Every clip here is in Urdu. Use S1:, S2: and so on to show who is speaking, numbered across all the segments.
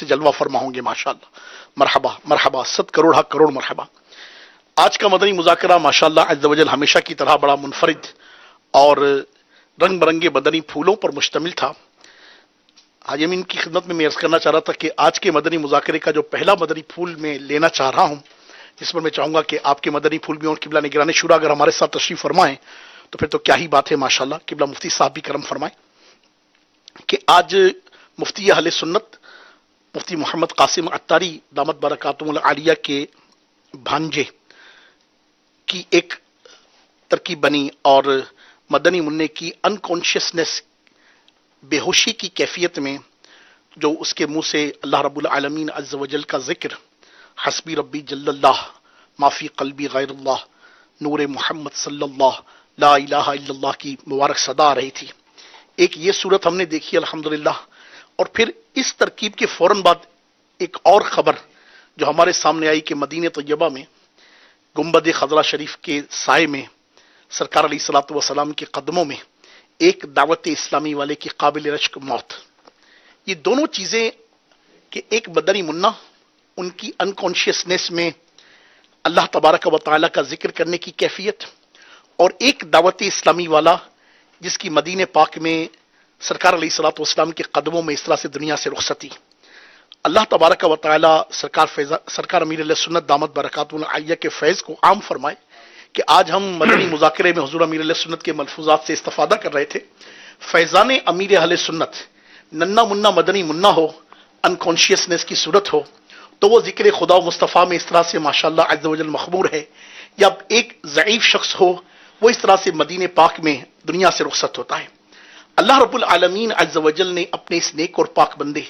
S1: سے جلوہ فرما ہوں گے ماشاءاللہ. مرحبا مرحبا، 100 کروڑ حق کروڑ مرحبا. آج کا مدنی مذاکرہ ماشاءاللہ عز و جل ہمیشہ کی طرح بڑا منفرد اور رنگ برنگے مدنی پھولوں پر مشتمل تھا. حاجی امین کی خدمت میں عرض کرنا چاہ رہا تھا کہ آج کے مدنی مذاکرے کا جو پہلا مدنی پھول میں لینا چاہ رہا ہوں، جس پر میں چاہوں گا کہ آپ کے مدنی پھول بھی اور قبلہ نگران شورا اگر ہمارے ساتھ تشریف فرمائیں تو پھر تو کیا ہی بات ہے ماشاءاللہ. قبلہ مفتی صاحب بھی کرم فرمائیں کہ آج مفتی اہل سنت مفتی محمد قاسم عطاری دامت برکاتہم العالیہ کے بھانجے کی ایک ترکیب بنی اور مدنی منع کی انکانشیسنس، بے ہوشی کی کیفیت میں جو اس کے منہ سے اللہ رب العالمین عز و جل کا ذکر، حسبی ربی جل اللہ، ما فی قلبی غیر اللہ، نور محمد صلی اللہ، لا الہ الا اللہ کی مبارک صدا آ رہی تھی. ایک یہ صورت ہم نے دیکھی الحمدللہ، اور پھر اس ترکیب کے فوراً بعد ایک اور خبر جو ہمارے سامنے آئی کہ مدینہ طیبہ میں گنبد خضرا شریف کے سائے میں سرکار علیہ الصلوۃ والسلام کے قدموں میں ایک دعوت اسلامی والے کی قابل رشک موت. یہ دونوں چیزیں کہ ایک مدنی منع ان کی انکانشیسنس میں اللہ تبارک و تعالیٰ کا ذکر کرنے کی کیفیت، اور ایک دعوت اسلامی والا جس کی مدینہ پاک میں سرکار علیہ الصلوۃ والسلام کے قدموں میں اس طرح سے دنیا سے رخصتی. اللہ تبارک و تعالیٰ سرکار امیر علیہ سنت دامت برکاتہم العالیہ کے فیض کو عام فرمائے کہ آج ہم مدنی مذاکرے میں حضور امیر علیہ سنت کے ملفوظات سے استفادہ کر رہے تھے. فیضان امیر اہل سنت ننا منا مدنی منا ہو، انکانشیسنس کی صورت ہو تو وہ ذکر خدا و مصطفیٰ میں اس طرح سے ماشاءاللہ عز و جل مخمور ہے، یا ایک ضعیف شخص ہو وہ اس طرح سے مدینہ پاک میں دنیا سے رخصت ہوتا ہے. اللہ رب العالمین عز و جل نے اپنے اس نیک اور پاک بندے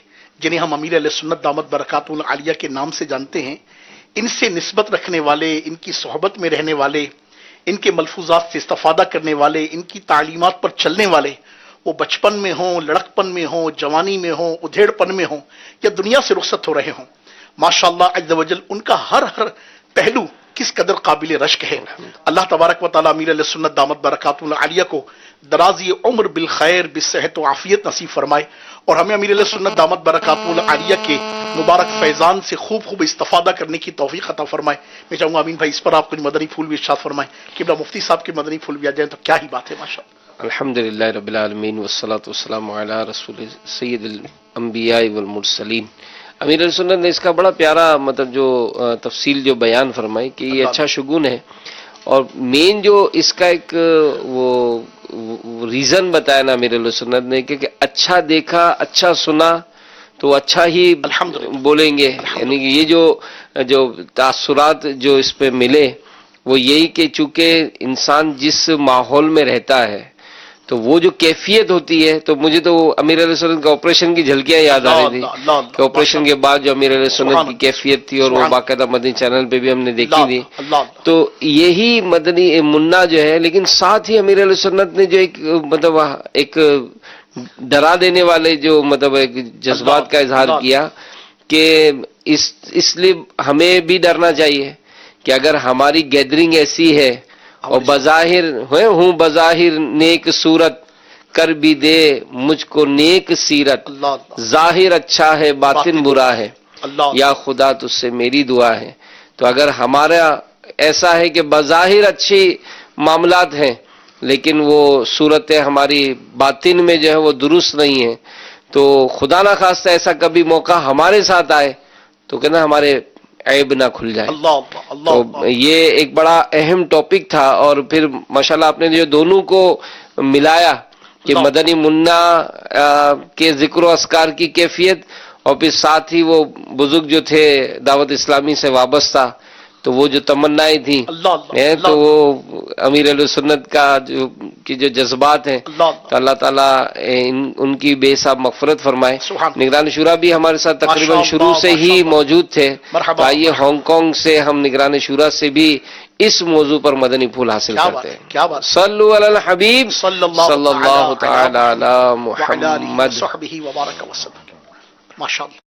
S1: جنہیں ہم امیر علیہ سنت دامت برکاتہم العالیہ کے نام سے جانتے ہیں، ان سے نسبت رکھنے والے، ان کی صحبت میں رہنے والے، ان کے ملفوظات سے استفادہ کرنے والے، ان کی تعلیمات پر چلنے والے، وہ بچپن میں ہوں، لڑکپن میں ہوں، جوانی میں ہوں، ادھیڑ پن میں ہوں، یا دنیا سے رخصت ہو رہے ہوں، ماشاءاللہ عز و جل ان کا ہر پہلو کس قدر قابل رشک ہے. اللہ تبارک و تعالیٰ امیر علیہ سنت دامت برکاتہم العالیہ کو درازی عمر بالخیر بالصحت و عافیت نصیب فرمائے، اور ہمیں امیر علیہ سنت دامت برکاتہم العالیہ کے مبارک فیضان سے خوب استفادہ کرنے کی توفیق عطا فرمائے. میں چاہوں گا امین بھائی اس پر آپ کچھ مدنی پھول بھی ارشاد فرمائیں. قبلہ مفتی صاحب کے مدنی پھول بھی آ جائیں تو کیا ہی بات ہے ماشاءاللہ.
S2: الحمدللہ رب العالمین والصلاة والسلام علی رسول سید الانبیاء والمرسلین. امیر علیہ سنت نے اس کا بڑا پیارا جو تفصیل جو بیان فرمائی کہ یہ اچھا شگون ہے، اور مین جو اس کا ایک وہ ریزن بتایا نا امیر علیہ سنت نے کہ اچھا دیکھا اچھا سنا تو اچھا ہی بولیں گے. یعنی کہ یہ جو تاثرات جو اس پہ ملے وہ یہی کہ چونکہ انسان جس ماحول میں رہتا ہے تو وہ جو کیفیت ہوتی ہے، تو مجھے تو امیر علیہ سنت کا آپریشن کی جھلکیاں یاد آ رہی تھی کہ آپریشن کے بعد جو امیر علیہ سنت کی کیفیت تھی، اور وہ باقاعدہ مدنی چینل پہ بھی ہم نے دیکھی تھی. تو یہی مدنی منا جو ہے، لیکن ساتھ ہی امیر علیہ سنت نے جو ایک ڈرا دینے والے جو ایک جذبات کا اظہار کیا کہ اس لیے ہمیں بھی ڈرنا چاہیے کہ اگر ہماری گیدرنگ ایسی ہے اور بظاہر نیک صورت کر بھی دے مجھ کو نیک سیرت، ظاہر اچھا ہے باطن برا ہے، یا خدا تجھ سے میری دعا ہے. تو اگر ہمارا ایسا ہے کہ بظاہر اچھی معاملات ہیں لیکن وہ صورتیں ہماری باطن میں جو ہے وہ درست نہیں ہیں، تو خدا نہ خواستہ ایسا کبھی موقع ہمارے ساتھ آئے تو کہنا ہمارے عیب نہ کھل جائے. تو یہ ایک بڑا اہم ٹاپک تھا، اور پھر ماشاءاللہ آپ نے جو دونوں کو ملایا کہ مدنی منا کے ذکر و اذکار کی کیفیت، اور پھر ساتھ ہی وہ بزرگ جو تھے دعوت اسلامی سے وابستہ، تو وہ جو تمنائیں تھیں تو وہ امیر علیہ سنت کا جو جذبات ہیں، تو اللہ تعالیٰ ان کی بے حساب مغفرت فرمائے. نگران شورا بھی ہمارے ساتھ تقریباً شروع سے ہی موجود تھے. تو آئیے ہانگ کانگ سے ہم نگران شورا سے بھی اس موضوع پر مدنی پھول حاصل کرتے ہیں. صلو علی الحبیب صلی اللہ تعالی علی محمد.
S1: ماشاءاللہ.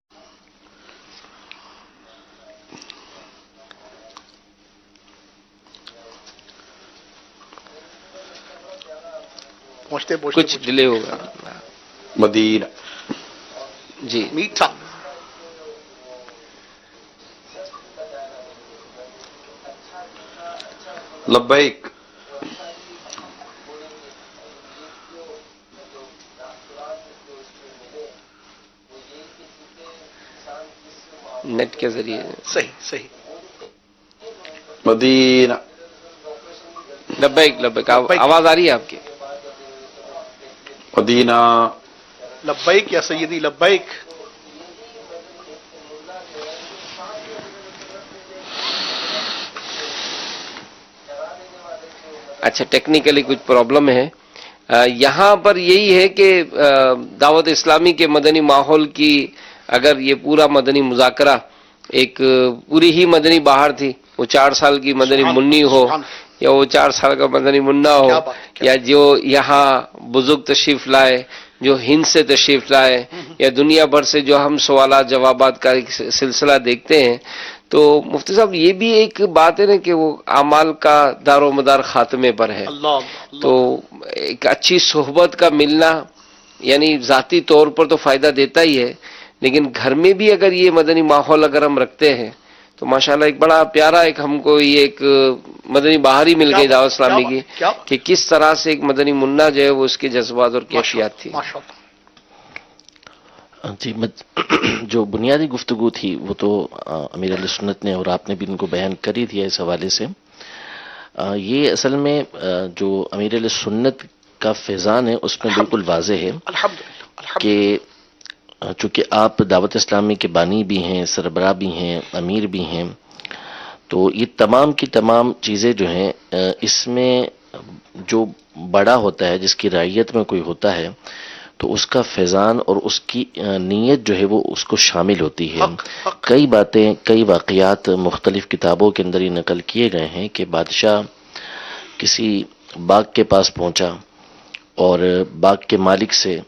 S2: کچھ ڈیلے ہوگا.
S3: مدینہ
S2: جی
S1: میٹھا
S3: لبیک.
S2: نیٹ کے ذریعے.
S1: صحیح صحیح.
S3: مدینہ.
S2: لبیک لبیک. آواز آ رہی ہے آپ کی؟
S3: مدینہ.
S1: لبیک یا سیدی لبیک.
S2: اچھا، ٹیکنیکلی کچھ پرابلم ہے. یہاں پر یہی ہے کہ دعوت اسلامی کے مدنی ماحول کی اگر یہ پورا مدنی مذاکرہ ایک پوری ہی مدنی بہار تھی، وہ 4 سال کی مدنی منی ہو یا وہ 4 سال کا مدنی منا ہو، یا جو یہاں بزرگ تشریف لائے، جو ہند سے تشریف لائے، یا دنیا بھر سے جو ہم سوالات جوابات کا ایک سلسلہ دیکھتے ہیں، تو مفتی صاحب یہ بھی ایک بات ہے نا کہ وہ اعمال کا دار و مدار خاتمے پر ہے. تو ایک اچھی صحبت کا ملنا یعنی ذاتی طور پر تو فائدہ دیتا ہی ہے، لیکن گھر میں بھی اگر یہ مدنی ماحول اگر ہم رکھتے ہیں تو ماشاءاللہ ایک بڑا پیارا ایک ہم کو یہ ایک مدنی بہار ہی مل گئی دعوت اسلامی کی، کہ کس طرح سے ایک مدنی منا جو ہے وہ اس کے جذبات اور کیفیات تھی.
S4: جی، جو بنیادی گفتگو تھی وہ تو امیر علیہ سنت نے اور آپ نے بھی ان کو بیان کری تھی اس حوالے سے. یہ اصل میں جو امیر علیہ سنت کا فیضان ہے اس میں بالکل واضح ہے کہ چونکہ آپ دعوت اسلامی کے بانی بھی ہیں، سربراہ بھی ہیں، امیر بھی ہیں، تو یہ تمام کی تمام چیزیں جو ہیں اس میں جو بڑا ہوتا ہے، جس کی رعیت میں کوئی ہوتا ہے، تو اس کا فیضان اور اس کی نیت جو ہے وہ اس کو شامل ہوتی ہے. کئی باتیں، کئی واقعات مختلف کتابوں کے اندر یہ نقل کیے گئے ہیں کہ بادشاہ کسی باغ کے پاس پہنچا اور باغ کے مالک سے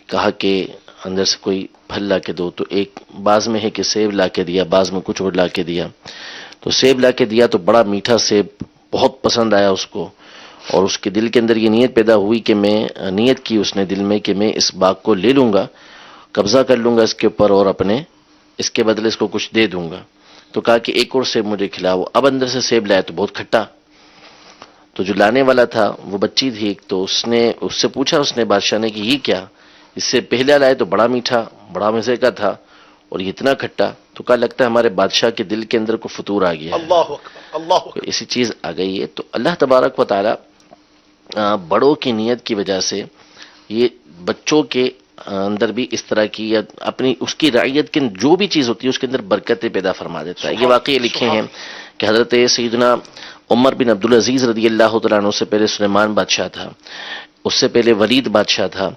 S4: کہا کہ اندر سے کوئی پھل لا کے دو، تو ایک بعض میں ہے کہ سیب لا کے دیا، بعض میں کچھ اور لا کے دیا. تو سیب لا کے دیا تو بڑا میٹھا سیب بہت پسند آیا اس کو، اور اس کے دل کے اندر یہ نیت پیدا ہوئی کہ نیت کی اس نے دل میں کہ میں اس باغ کو لے لوں گا، قبضہ کر لوں گا اس کے اوپر اور اپنے اس کے بدلے اس کو کچھ دے دوں گا. تو کہا کہ ایک اور سیب مجھے کھلاؤ. اب اندر سے سیب لایا تو بہت کھٹا. تو جو لانے والا تھا وہ بچی تھی ایک، تو اس سے پوچھا اس نے بادشاہ نے کہ یہ کیا، اس سے پہلے لائے تو بڑا میٹھا بڑا مزے کا تھا اور یہ اتنا کھٹا. تو کہا لگتا ہے ہمارے بادشاہ کے دل کے اندر کو فطور آ گیا ہے،
S1: اللہ اکبر اللہ
S4: تو ایسی چیز آ گئی ہے. تو اللہ تبارک و تعالی بڑوں کی نیت کی وجہ سے یہ بچوں کے اندر بھی اس طرح کی یا اپنی اس کی رعیت کی جو بھی چیز ہوتی ہے اس کے اندر برکتیں پیدا فرما دیتا ہے. یہ واقعی لکھے ہیں کہ حضرت سیدنا عمر بن عبدالعزیز رضی اللہ تعالیٰ عنہ سے پہلے سلیمان بادشاہ تھا، اس سے پہلے ولید بادشاہ تھا.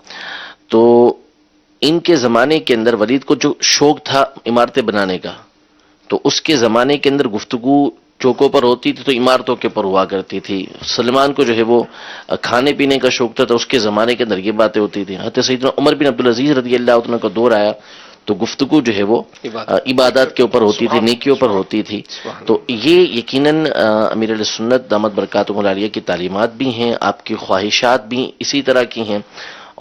S4: تو ان کے زمانے کے اندر ولید کو جو شوق تھا عمارتیں بنانے کا، تو اس کے زمانے کے اندر گفتگو چوکوں پر ہوتی تھی تو عمارتوں کے پر ہوا کرتی تھی. سلمان کو جو ہے وہ کھانے پینے کا شوق تھا تو اس کے زمانے کے اندر یہ باتیں ہوتی تھی. حضرت سیدنا عمر بن عبدالعزیز رضی اللہ عنہ کا دور آیا تو گفتگو جو ہے وہ عبادات کے اوپر ہوتی تھی، نیکیوں پر ہوتی تھی. تو یہ یقیناً امیر علیہ سنت دامت برکاتہ العالیہ کی تعلیمات بھی ہیں، آپ کی خواہشات بھی اسی طرح کی ہیں.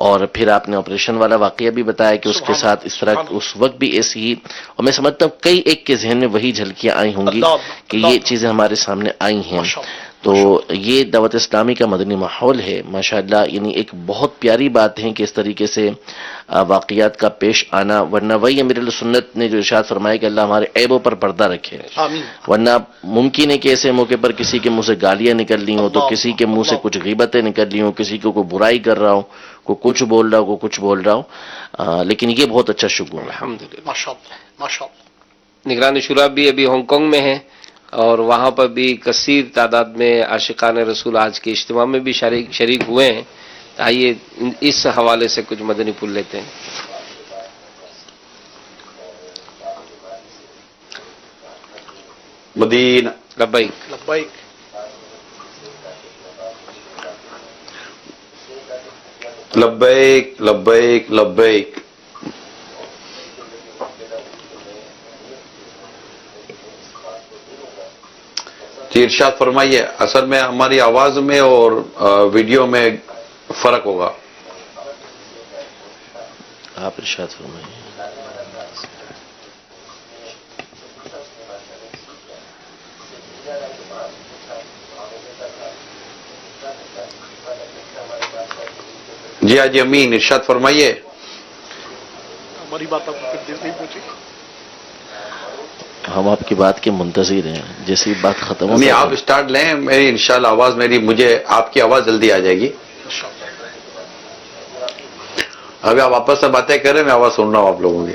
S4: اور پھر آپ نے آپریشن والا واقعہ بھی بتایا کہ اس کے ساتھ اس طرح اس وقت بھی ایسی ہی، اور میں سمجھتا ہوں کئی ایک کے ذہن میں وہی جھلکیاں آئی ہوں گی کہ یہ چیزیں ہمارے سامنے آئی ہیں. تو یہ دعوت اسلامی کا مدنی ماحول ہے ماشاءاللہ. یعنی ایک بہت پیاری بات ہے کہ اس طریقے سے واقعات کا پیش آنا، ورنہ وہی امیر علیہ سنت نے جو ارشاد فرمایا کہ اللہ ہمارے عیبوں پر پردہ رکھے. ورنہ ممکن ہے کہ ایسے موقع پر کسی کے منہ سے گالیاں نکل لی ہوں، تو کسی کے منہ سے کچھ غیبتیں نکل لی ہوں، کسی کو کوئی برائی کر رہا ہوں، کوئی کچھ بول رہا ہو، کوئی کچھ بول رہا ہو. لیکن یہ بہت اچھا شگون ہے.
S2: الحمدللہ.
S1: ماشاءاللہ ماشاءاللہ.
S2: نگران شورا بھی ابھی ہانگ کانگ میں ہے اور وہاں پر بھی کثیر تعداد میں عاشقان رسول آج کے اجتماع میں بھی شریک ہوئے ہیں. آئیے اس حوالے سے کچھ مدنی پھول لیتے ہیں.
S3: مدینہ.
S2: لبیک
S1: لبیک.
S3: لبیک لبیک لبیک. جی ارشاد فرمائیے. اصل میں ہماری آواز میں اور ویڈیو میں فرق ہوگا.
S4: آپ ارشاد فرمائیے.
S3: جی حاجی امین ارشاد فرمائیے.
S1: ہماری بات آپ کو پھر دیر نہیں پہنچی.
S4: ہم آپ کی بات کے منتظر ہیں، جیسی بات ختم ہو
S3: نہیں آپ اسٹارٹ لیں، میری انشاءاللہ آواز مجھے آپ کی آواز جلدی آ جائے گی. ابھی آپ آپس سے باتیں کر رہے ہیں، میں آواز سن رہا ہوں آپ لوگوں کی.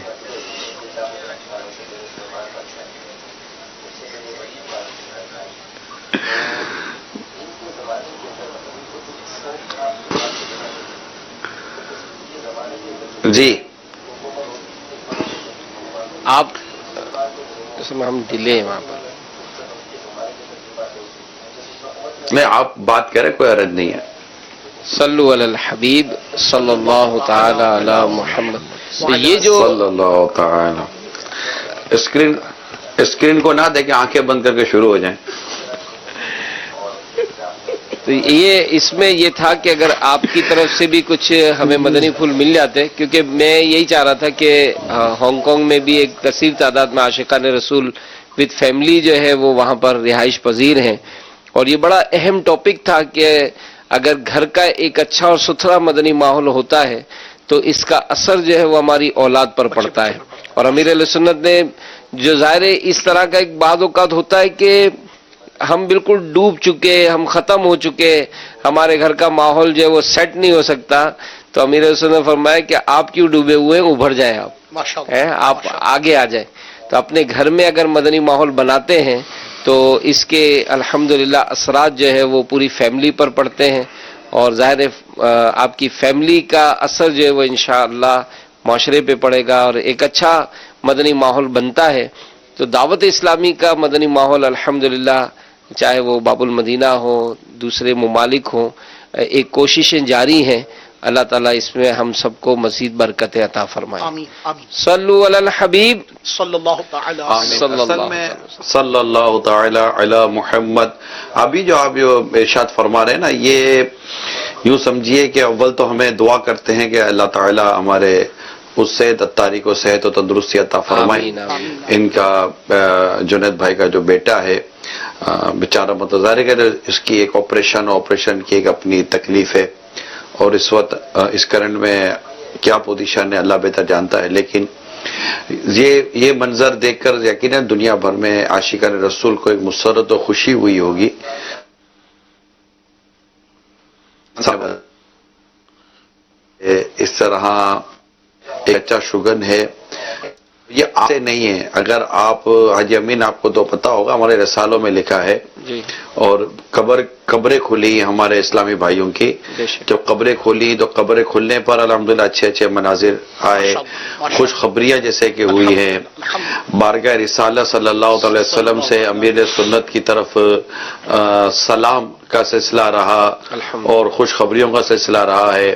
S3: جی
S2: آپ اس میں ہم ڈیلے ہیں وہاں پر.
S3: نہیں آپ بات کریں، کوئی عرض نہیں ہے.
S2: صلو علی الحبیب صلی اللہ تعالی علی محمد. تو یہ جو
S3: صلی اللہ تعالی. اسکرین کو نہ دیکھیں، آنکھیں بند کر کے شروع ہو جائیں.
S2: تو یہ اس میں یہ تھا کہ اگر آپ کی طرف سے بھی کچھ ہمیں مدنی پھول مل جاتے، کیونکہ میں یہی چاہ رہا تھا کہ ہانگ کانگ میں بھی ایک کثیر تعداد میں عاشقان رسول وتھ فیملی جو ہے وہ وہاں پر رہائش پذیر ہیں، اور یہ بڑا اہم ٹاپک تھا کہ اگر گھر کا ایک اچھا اور ستھرا مدنی ماحول ہوتا ہے تو اس کا اثر جو ہے وہ ہماری اولاد پر پڑتا ہے. اور امیر اہل سنت نے جو ظاہر اس طرح کا ایک بعض اوقات ہوتا ہے کہ ہم بالکل ڈوب چکے، ہم ختم ہو چکے، ہمارے گھر کا ماحول جو ہے وہ سیٹ نہیں ہو سکتا، تو امیر اہل سنت نے فرمایا کہ آپ کیوں ڈوبے ہوئے ہیں، ابھر جائیں آپ آگے آ جائیں. تو اپنے گھر میں اگر مدنی ماحول بناتے ہیں تو اس کے الحمدللہ اثرات جو ہے وہ پوری فیملی پر پڑتے ہیں، اور ظاہر آپ کی فیملی کا اثر جو ہے وہ انشاءاللہ معاشرے پہ پڑے گا، اور ایک اچھا مدنی ماحول بنتا ہے. تو دعوت اسلامی کا مدنی ماحول الحمدللہ چاہے وہ باب المدینہ ہو، دوسرے ممالک ہوں، ایک کوششیں جاری ہیں. اللہ تعالیٰ اس میں ہم سب کو مزید برکت عطا فرمائے.
S1: آمین آمین.
S2: صلو علی الحبیب
S1: صلی اللہ تعالی
S3: صلی اللہ تعالی علی محمد. ابھی جو آپ ارشاد فرما رہے ہیں نا، یہ یوں سمجھیے کہ اول تو ہمیں دعا کرتے ہیں کہ اللہ تعالی ہمارے اس صحت اتاری کو صحت و تندرستی عطا فرمائے.
S2: آمین آمین.
S3: ان کا جنید بھائی کا جو بیٹا ہے بیچارہ متظاہر ہے کہ اس کی ایک آپریشن کی ایک اپنی تکلیف ہے، اور اس وقت اس کرنٹ میں کیا پوزیشن ہے اللہ بہتر جانتا ہے. لیکن یہ منظر دیکھ کر یقیناً دنیا بھر میں عاشقان رسول کو ایک مسرت و خوشی ہوئی ہوگی. اس طرح ایک اچھا شگن ہے، یہ آپ سے نہیں ہے. اگر آپ حاجی امین آپ کو تو پتا ہوگا، ہمارے رسالوں میں لکھا ہے،
S2: جی
S3: اور قبریں کھلی ہمارے اسلامی بھائیوں کی. جب قبریں کھلی تو قبریں کھلنے پر الحمدللہ اچھے مناظر آئے، خوشخبریاں جیسے کہ ہوئی ہیں. بارگاہ رسالہ صلی اللہ علیہ وسلم سے امیر سنت کی طرف سلام کا سلسلہ رہا اور خوشخبریوں کا سلسلہ رہا ہے.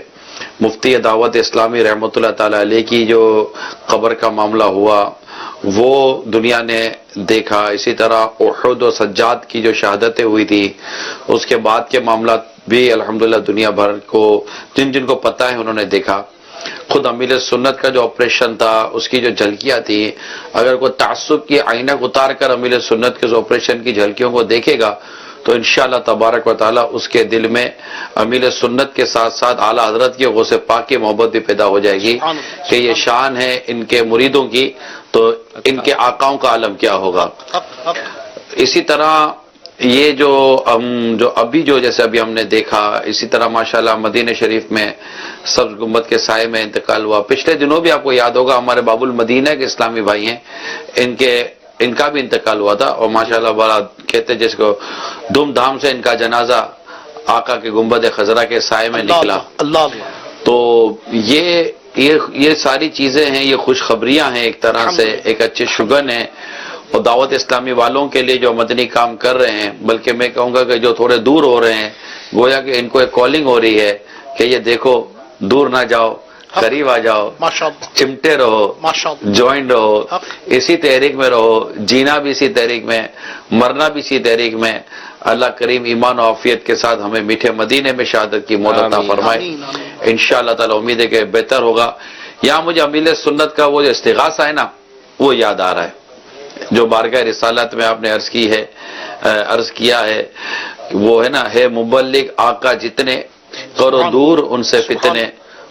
S3: مفتی دعوت اسلامی رحمۃ اللہ تعالی علیہ کی جو قبر کا معاملہ ہوا وہ دنیا نے دیکھا. اسی طرح احد و سجاد کی جو شہادتیں ہوئی تھی اس کے بعد کے معاملات بھی الحمدللہ دنیا بھر کو جن کو پتہ ہے انہوں نے دیکھا. خود امیر سنت کا جو آپریشن تھا اس کی جو جھلکیاں تھی، اگر کوئی تعصب کی عینک اتار کر امیر سنت کے آپریشن کی جھلکیوں کو دیکھے گا تو انشاءاللہ تبارک و تعالی اس کے دل میں امیر سنت کے ساتھ ساتھ اعلیٰ حضرت کی غوث پاک کی محبت بھی پیدا ہو جائے گی کہ یہ شان ہے ان کے مریدوں کی، تو ان کے آقاؤں کا عالم کیا ہوگا. اسی طرح یہ جو ابھی جیسے ابھی ہم نے دیکھا، اسی طرح ماشاءاللہ مدینہ شریف میں سبز گنبد کے سائے میں انتقال ہوا. پچھلے دنوں بھی آپ کو یاد ہوگا ہمارے باب المدینہ کے اسلامی بھائی ہیں، ان کا بھی انتقال ہوا تھا، اور ماشاءاللہ بڑا کہتے جس کو دھوم دھام سے ان کا جنازہ آقا کے گنبد خضرا کے سائے میں نکلا. تو یہ ساری چیزیں ہیں، یہ خوشخبریاں ہیں ایک طرح سے، ایک اچھے شگن ہیں. اور دعوت اسلامی والوں کے لیے جو مدنی کام کر رہے ہیں، بلکہ میں کہوں گا کہ جو تھوڑے دور ہو رہے ہیں، گویا کہ ان کو ایک کالنگ ہو رہی ہے کہ یہ دیکھو دور نہ جاؤ، قریب آ جاؤ، چمٹے رہو، جوائنٹ رہو، اسی تحریک میں رہو، جینا بھی اسی تحریک میں، مرنا بھی اسی تحریک میں. اللہ کریم ایمان و عافیت کے ساتھ ہمیں میٹھے مدینے میں شہادت کی موت عطا فرمائے. انشاءاللہ تعالی امید ہے کہ بہتر ہوگا. یہاں مجھے امیر سنت کا وہ جو استغاثہ ہے نا وہ یاد آ رہا ہے جو بارگاہ رسالت میں آپ نے عرض کیا ہے، وہ ہے نا، ہے مبلغ آقا جتنے کرو دور ان سے فتنے،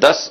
S3: 10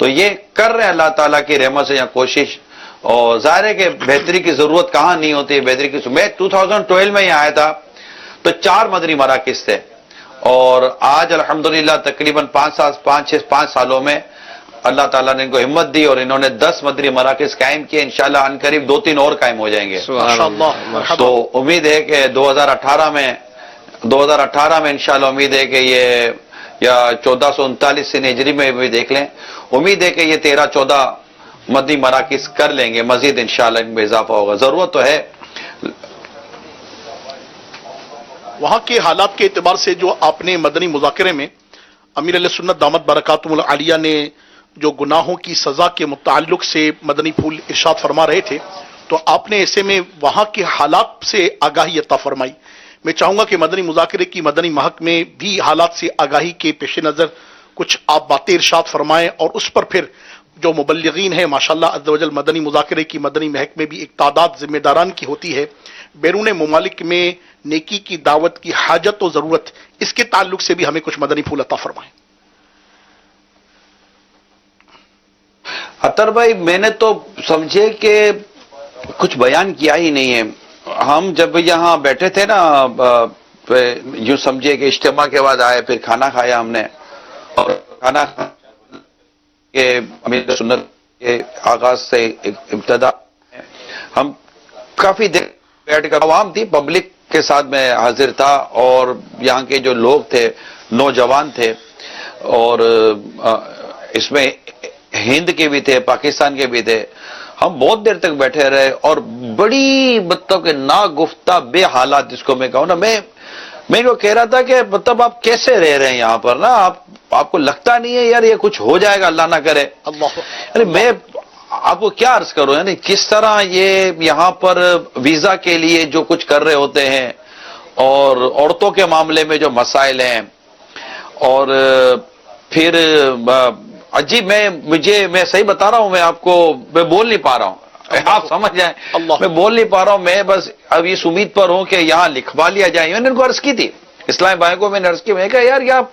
S3: تو یہ کر رہے ہیں اللہ تعالیٰ کی رحمت سے یہاں کوشش. اور ظاہر ہے کہ بہتری کی ضرورت کہاں نہیں ہوتی. بہتری کی میں 2012 میں یہاں آیا تھا تو 4 مدنی مراکز تھے, اور آج الحمدللہ تقریباً 5 سالوں میں اللہ تعالیٰ نے ان کو ہمت دی اور انہوں نے 10 مدنی مراکز قائم کیے. انشاءاللہ عن قریب 2-3 اور قائم ہو جائیں گے. تو امید ہے کہ 2018 میں انشاءاللہ امید ہے کہ یہ یا 1439 سے ہجری میں بھی دیکھ لیں, امید ہے کہ یہ 13-14 مدنی مراکز کر لیں گے. مزید انشاءاللہ ان میں اضافہ ہوگا, ضرورت تو ہے.
S1: وہاں کے حالات کے اعتبار سے جو آپ نے مدنی مذاکرے میں امیر علیہ سنت دامت برکاتہم العالیہ نے جو گناہوں کی سزا کے متعلق سے مدنی پھول ارشاد فرما رہے تھے, تو آپ نے ایسے میں وہاں کے حالات سے آگاہی عطا فرمائی. میں چاہوں گا کہ مدنی مذاکرے کی مدنی مہک میں بھی حالات سے آگاہی کے پیش نظر کچھ آپ باتیں ارشاد فرمائیں, اور اس پر پھر جو مبلغین ہیں ماشاءاللہ عز و جل مدنی مذاکرے کی مدنی مہک میں بھی ایک تعداد ذمہ داران کی ہوتی ہے, بیرون ممالک میں نیکی کی دعوت کی حاجت و ضرورت, اس کے تعلق سے بھی ہمیں کچھ مدنی پھول عطا فرمائیں.
S3: اطہر بھائی, میں نے تو سمجھے کہ کچھ بیان کیا ہی نہیں ہے. ہم جب یہاں بیٹھے تھے نا, یوں سمجھے کہ اجتماع کے بعد آئے, پھر کھانا کھایا ہم نے, اور کھانا کے امیر سنت کے آغاز سے ابتدا ہم کافی دیر بیٹھ کر, عوام تھی, پبلک کے ساتھ میں حاضر تھا, اور یہاں کے جو لوگ تھے نوجوان تھے, اور اس میں ہند کے بھی تھے, پاکستان کے بھی تھے. ہم بہت دیر تک بیٹھے رہے, اور بڑی مطلب کہ ناگفتہ بے حالات جس کو میں کہوں نا, میں کو کہہ رہا تھا کہ مطلب آپ کیسے رہ رہے ہیں یہاں پر نا, آپ کو لگتا نہیں ہے یار یہ کچھ ہو جائے گا, اللہ نہ کرے. یعنی میں آپ کو کیا عرض کروں, یعنی کس طرح یہ یہاں پر ویزا کے لیے جو کچھ کر رہے ہوتے ہیں, اور عورتوں کے معاملے میں جو مسائل ہیں, اور پھر عجیب, میں صحیح بتا رہا ہوں, میں آپ کو میں بول نہیں پا رہا ہوں, آپ سمجھ جائیں, میں بول نہیں پا رہا ہوں. میں بس اب اس امید پر ہوں کہ یہاں لکھوا لیا جائے. میں نے ان کو عرض کی تھی, اسلامی بھائی کو میں نے عرض کی, میں نے کہا یار یہ آپ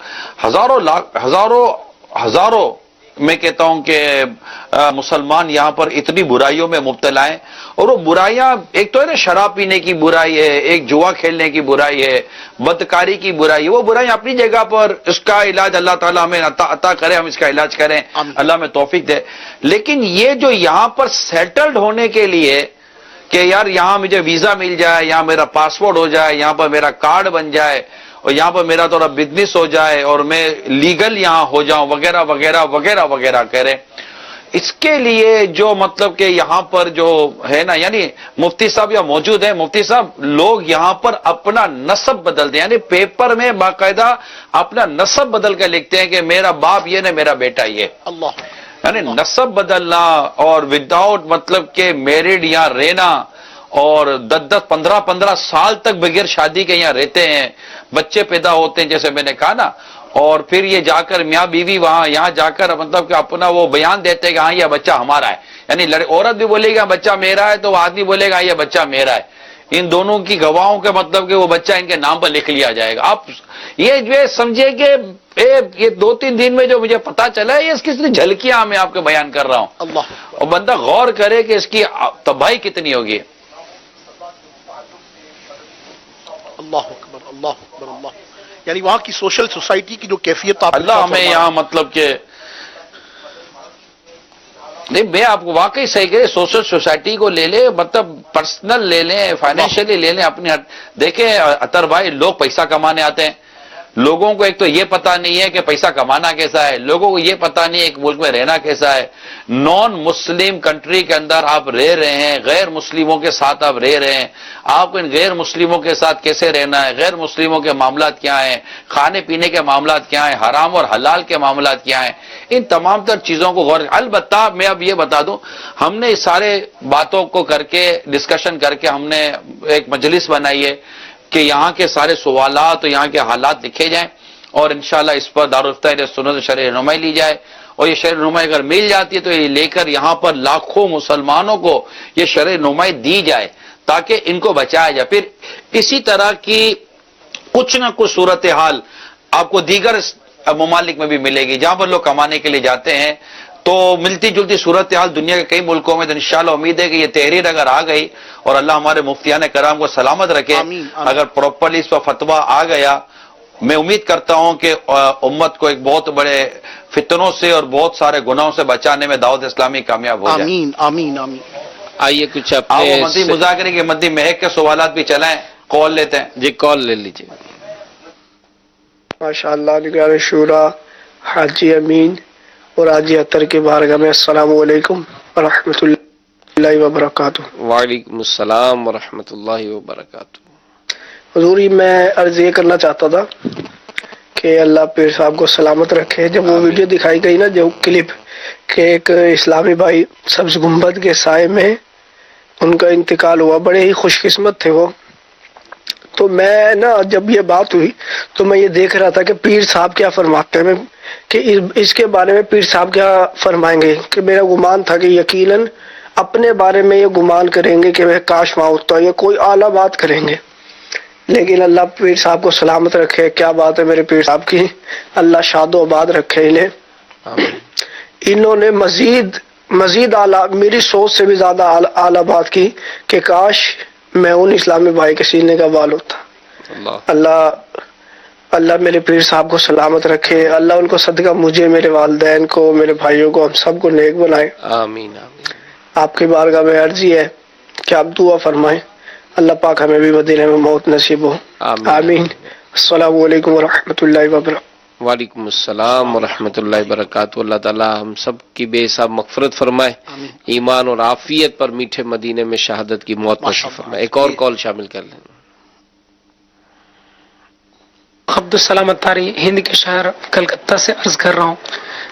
S3: ہزاروں میں کہتا ہوں کہ مسلمان یہاں پر اتنی برائیوں میں مبتلا ہیں, اور وہ برائیاں ایک تو ہے نا شراب پینے کی برائی ہے, ایک جوا کھیلنے کی برائی ہے, بدکاری کی برائی ہے. وہ برائیاں اپنی جگہ پر, اس کا علاج اللہ تعالیٰ ہمیں عطا کرے, ہم اس کا علاج کریں, اللہ میں توفیق دے. لیکن یہ جو یہاں پر سیٹلڈ ہونے کے لیے کہ یار یہاں مجھے ویزا مل جائے, یہاں میرا پاسپورٹ ہو جائے, یہاں پر میرا کارڈ بن جائے, اور یہاں پر میرا تھوڑا بزنس ہو جائے, اور میں لیگل یہاں ہو جاؤں, وغیرہ وغیرہ وغیرہ وغیرہ کریں, اس کے لیے جو مطلب کہ یہاں پر جو ہے نا, یعنی مفتی صاحب یہاں موجود ہیں. مفتی صاحب, لوگ یہاں پر اپنا نسب بدلتے ہیں, یعنی پیپر میں باقاعدہ اپنا نسب بدل کر لکھتے ہیں کہ میرا باپ یہ نہ میرا بیٹا یہ. اللہ, یعنی نسب بدلنا, اور وداؤٹ مطلب کہ میرڈ یہاں رہنا, اور 10-15 سال تک بغیر شادی کے یہاں رہتے ہیں, بچے پیدا ہوتے ہیں جیسے میں نے کہا نا, اور پھر یہ جا کر میاں بیوی وہاں یہاں جا کر مطلب کہ اپنا وہ بیان دیتے ہیں کہ ہاں یہ بچہ ہمارا ہے. یعنی عورت بھی بولے گا بچہ میرا ہے, تو وہ آدمی بولے گا یہ بچہ میرا ہے. ان دونوں کی گواہوں کے مطلب کہ وہ بچہ ان کے نام پر لکھ لیا جائے گا. آپ یہ سمجھے کہ یہ 2-3 دن میں جو مجھے پتا چلا ہے, یہ اس کی صرف جھلکیاں میں آپ کو بیان کر رہا ہوں. اللہ, اور بندہ غور کرے کہ اس کی تباہی کتنی ہوگی.
S1: اللہ اکبر, اللہ اکبر, اللہ. یعنی وہاں کی سوشل سوسائٹی کی جو کیفیت آپ
S3: اللہ ہمیں یہاں مطلب کہ نہیں, میں آپ کو واقعی صحیح کہ سوشل سوسائٹی کو لے لیں, مطلب پرسنل لے لیں, فائنینشلی لے لیں اپنی. دیکھیں اطہر بھائی, لوگ پیسہ کمانے آتے ہیں, لوگوں کو ایک تو یہ پتا نہیں ہے کہ پیسہ کمانا کیسا ہے, لوگوں کو یہ پتا نہیں ہے ایک ملک میں رہنا کیسا ہے. نان مسلم کنٹری کے اندر آپ رہ رہے ہیں, غیر مسلموں کے ساتھ آپ رہ رہے ہیں, آپ کو ان غیر مسلموں کے ساتھ کیسے رہنا ہے, غیر مسلموں کے معاملات کیا ہیں, کھانے پینے کے معاملات کیا ہیں, حرام اور حلال کے معاملات کیا ہیں, ان تمام تر چیزوں کو غور. البتہ میں اب یہ بتا دوں, ہم نے اس سارے باتوں کو کر کے ڈسکشن کر کے ہم نے ایک مجلس بنائی ہے کہ یہاں کے سارے سوالات اور یہاں کے حالات لکھے جائیں, اور انشاءاللہ اس پر دارالفتہ سنت شرعی رہنمائی لی جائے. اور یہ شرعی رہنمائی اگر مل جاتی ہے تو یہ لے کر یہاں پر لاکھوں مسلمانوں کو یہ شرعی رہنمائی دی جائے تاکہ ان کو بچایا جائے. پھر اسی طرح کی کچھ نہ کچھ صورتحال آپ کو دیگر ممالک میں بھی ملے گی, جہاں پر لوگ کمانے کے لیے جاتے ہیں تو ملتی جلتی صورتحال دنیا کے کئی ملکوں میں تو انشاءاللہ امید ہے کہ یہ تحریر اگر آ گئی اور اللہ ہمارے مفتیان کرام کو سلامت رکھے، اگر پراپرلی اس پر فتویٰ آ گیا، میں امید کرتا ہوں کہ امت کو ایک بہت بڑے فتنوں سے اور بہت سارے گناہوں سے بچانے میں دعوت اسلامی کامیاب ہو جائے۔
S1: آمین آمین آمین۔
S2: آئیے کچھ
S3: آپ
S2: اپنے
S3: مدنی مذاکرے کے مدنی مہک کے سوالات بھی چلائیں، کال لیتے ہیں۔
S2: جی کال لے لیجیے۔
S5: ماشاء اللہ، نگران شورا حاجی امین اور حاجی اطہر کی بارگاہ میں السلام علیکم ورحمۃ اللہ وبرکاتہ۔
S2: وعلیکم السلام ورحمۃ اللہ وبرکاتہ۔
S5: حضور میں عرض یہ کرنا چاہتا تھا کہ اللہ پیر صاحب کو سلامت رکھے۔ جب وہ ویڈیو دکھائی گئی نا، جو کلپ کہ ایک اسلامی بھائی سبز گنبد کے سائے میں ان کا انتقال ہوا، بڑے ہی خوش قسمت تھے وہ، تو میں نا جب یہ بات ہوئی تو میں یہ دیکھ رہا تھا کہ پیر صاحب کیا فرماتے ہیں، کہ اس کے بارے میں پیر صاحب کیا فرمائیں گے۔ کہ میرا گمان تھا کہ یقیناً اپنے بارے میں یہ گمان کریں گے کہ وہ کاش وہاں ہوتا، یا کوئی اعلیٰ بات کریں گے، لیکن اللہ پیر صاحب کو سلامت رکھے۔ کیا بات ہے میرے پیر صاحب کی، اللہ شاد و آباد رکھے انہیں۔ انہوں نے مزید اعلیٰ، میری سوچ سے بھی زیادہ اعلیٰ بات کی کہ کاش میں ان اسلامی بھائی کے سینے کا بال ہوتا۔ اللہ میرے پیر صاحب کو سلامت رکھے، اللہ ان کو صدقہ مجھے، میرے والدین کو، میرے بھائیوں کو، ہم سب کو نیک بنائے۔
S2: آمین آمین۔
S5: آپ کی بارگاہ میں عرضی ہے کہ آپ دعا فرمائیں، اللہ پاک ہمیں بھی مدینے میں موت نصیب ہو۔ آمین۔ السلام علیکم ورحمۃ اللہ وبرکاتہ۔
S2: وعلیکم السلام ورحمۃ اللہ وبرکاتہ۔ اللہ تعالیٰ ہم سب کی بے حساب مغفرت فرمائے، ایمان اور عافیت پر میٹھے مدینے میں شہادت کی موت نصیب فرمائے۔ ایک اور کال شامل کر لیں۔
S6: عبدالسلام اتاری، ہند کے شہر کلکتہ سے عرض کر رہا ہوں۔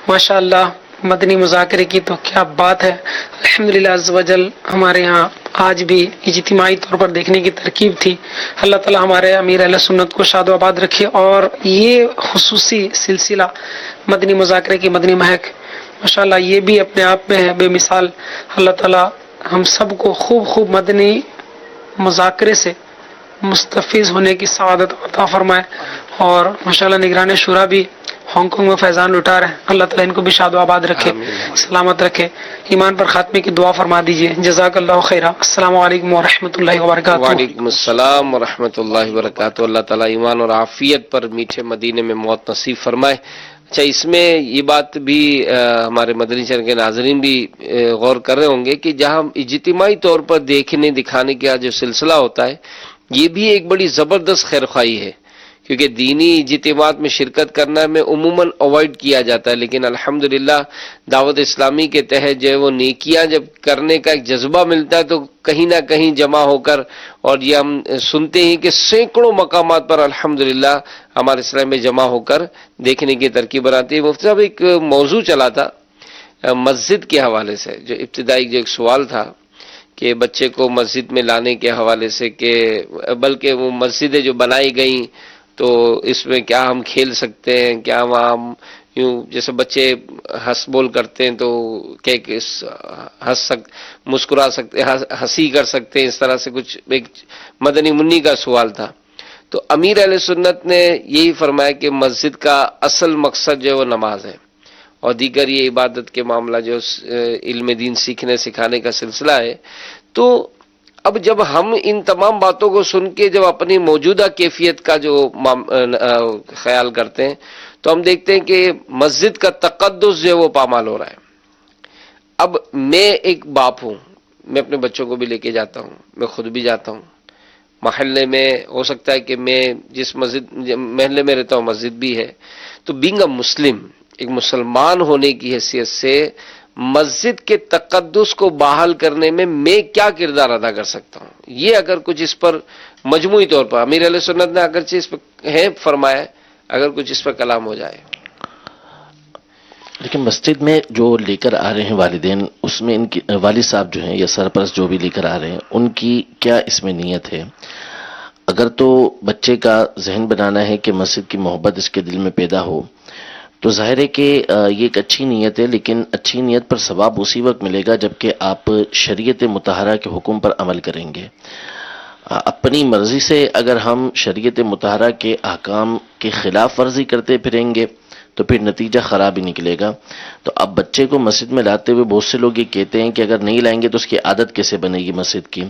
S6: ماشاء اللہ مدنی مذاکرے کی تو کیا بات ہے، الحمدللہ عز وجل ہمارے یہاں آج بھی اجتماعی طور پر دیکھنے کی ترکیب تھی۔ اللہ تعالی ہمارے امیر اہل سنت کو شاد و آباد رکھے، اور یہ خصوصی سلسلہ مدنی مذاکرے کی مدنی مہک ماشاءاللہ یہ بھی اپنے آپ میں ہے بے مثال۔ اللہ تعالی ہم سب کو خوب مدنی مذاکرے سے مستفیض ہونے کی سعادت عطا فرمائے، اور ماشاءاللہ نگران شورا بھی ہانگ کانگ میں فیضان لٹا رہے ہیں، اللہ تعالیٰ ان کو بھی شاد و آباد رکھے، سلامت رکھے، ایمان پر خاتمے کی دعا فرما دیجیے۔ جزاک اللہ خیرہ۔ السلام علیکم ورحمۃ اللہ وبرکاتہ۔
S2: وعلیکم السلام ورحمۃ اللہ وبرکاتہ۔ اللہ تعالیٰ ایمان اور عافیت پر میٹھے مدینے میں موت نصیب فرمائے۔ اچھا، اس میں یہ بات بھی ہمارے مدنی چینل کے ناظرین بھی غور کر رہے ہوں گے کہ جہاں اجتماعی طور پر دیکھنے دکھانے کا جو سلسلہ ہوتا ہے، یہ بھی ایک بڑی زبردست خیرخواہی ہے، کیونکہ دینی اجتماعات میں شرکت کرنا میں عموماً اوائڈ کیا جاتا ہے، لیکن الحمدللہ دعوت اسلامی کے تحت جو ہے وہ نیکیاں جب کرنے کا ایک جذبہ ملتا ہے تو کہیں نہ کہیں جمع ہو کر، اور یہ ہم سنتے ہیں کہ سینکڑوں مقامات پر الحمدللہ ہمارے اسلام میں جمع ہو کر دیکھنے کی ترکیب بناتی ہے۔ مفتی صاحب، ایک موضوع چلا تھا مسجد کے حوالے سے، جو ابتدائی جو ایک سوال تھا کہ بچے کو مسجد میں لانے کے حوالے سے، کہ بلکہ وہ مسجدیں جو بنائی گئیں تو اس میں کیا ہم کھیل سکتے ہیں، کیا وہاں ہم یوں جیسے بچے ہنس بول کرتے ہیں تو مسکرا سکتے، ہنسی کر سکتے ہیں، اس طرح سے کچھ ایک مدنی منی کا سوال تھا۔ تو امیر اہل سنت نے یہی فرمایا کہ مسجد کا اصل مقصد جو ہے وہ نماز ہے، اور دیگر یہ عبادت کے معاملہ جو علم دین سیکھنے سکھانے کا سلسلہ ہے۔ تو اب جب ہم ان تمام باتوں کو سن کے جب اپنی موجودہ کیفیت کا جو خیال کرتے ہیں تو ہم دیکھتے ہیں کہ مسجد کا تقدس جو ہے وہ پامال ہو رہا ہے۔ اب میں ایک باپ ہوں، میں اپنے بچوں کو بھی لے کے جاتا ہوں، میں خود بھی جاتا ہوں محلے میں، ہو سکتا ہے کہ میں جس محلے میں رہتا ہوں مسجد بھی ہے، تو بینگ اے مسلم، ایک مسلمان ہونے کی حیثیت سے مسجد کے تقدس کو بحال کرنے میں میں کیا کردار ادا کر سکتا ہوں، یہ اگر کچھ اس پر مجموعی طور پر امیر اہل سنت نے اگرچہ اس پر ہے فرمایا، اگر کچھ اس پر کلام ہو جائے۔
S4: لیکن مسجد میں جو لے کر آ رہے ہیں والدین، اس میں ان کی والد صاحب جو ہیں یا سرپرست جو بھی لے کر آ رہے ہیں، ان کی کیا اس میں نیت ہے؟ اگر تو بچے کا ذہن بنانا ہے کہ مسجد کی محبت اس کے دل میں پیدا ہو، تو ظاہر ہے کہ یہ ایک اچھی نیت ہے، لیکن اچھی نیت پر ثواب اسی وقت ملے گا جبکہ آپ شریعت مطہرہ کے حکم پر عمل کریں گے۔ اپنی مرضی سے اگر ہم شریعت مطہرہ کے احکام کی خلاف ورزی کرتے پھریں گے تو پھر نتیجہ خراب ہی نکلے گا. تو اب بچے کو مسجد میں لاتے ہوئے بہت سے لوگ یہ کہتے ہیں کہ اگر نہیں لائیں گے تو اس کی عادت کیسے بنے گی مسجد کی.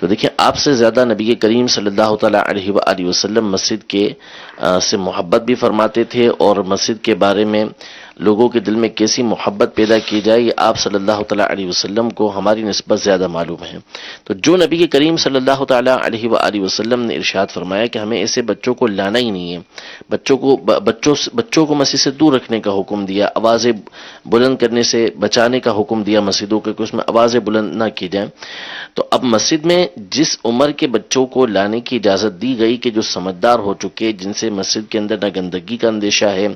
S4: تو دیکھیں آپ سے زیادہ نبی کریم صلی اللہ تعالیٰ علیہ وآلہ وسلم مسجد کے سے محبت بھی فرماتے تھے، اور مسجد کے بارے میں لوگوں کے دل میں کیسی محبت پیدا کی جائے یہ آپ صلی اللہ تعالیٰ علیہ وسلم کو ہماری نسبت زیادہ معلوم ہے. تو جو نبی کریم صلی اللہ تعالیٰ علیہ وآلہ وسلم نے ارشاد فرمایا کہ ہمیں ایسے بچوں کو لانا ہی نہیں ہے، بچوں کو مسجد سے دور رکھنے کا حکم دیا، آوازیں بلند کرنے سے بچانے کا حکم دیا مسجدوں کے کہ اس میں آوازیں بلند نہ کی جائیں. تو اب مسجد میں جس عمر کے بچوں کو لانے کی اجازت دی گئی کہ جو سمجھدار ہو چکے، جن سے مسجد کے اندر نہ گندگی کا اندیشہ ہے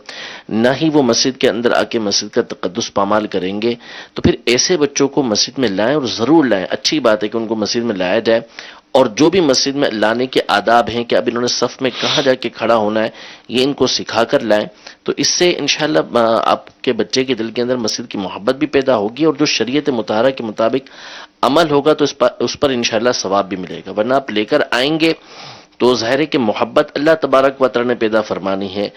S4: نہ ہی وہ مسجد کے اندر آ کے مسجد کا تقدس پامال کریں گے، تو پھر ایسے بچوں کو مسجد میں لائیں، اور ضرور لائیں. اچھی بات ہے کہ ان کو مسجد میں لایا جائے، اور جو بھی مسجد میں لانے کے آداب ہیں کہ اب انہوں نے صف میں کہاں جا کے کھڑا ہونا ہے یہ ان کو سکھا کر لائیں. تو اس سے انشاءاللہ آپ کے بچے کے دل کے اندر مسجد کی محبت بھی پیدا ہوگی، اور جو شریعت مطہرہ کے مطابق عمل ہوگا تو اس پر انشاءاللہ ثواب بھی ملے گا. ورنہ آپ لے کر آئیں گے تو ظاہر ہے کہ محبت اللہ تبارک و تعالی نے پیدا فرمانی ہے،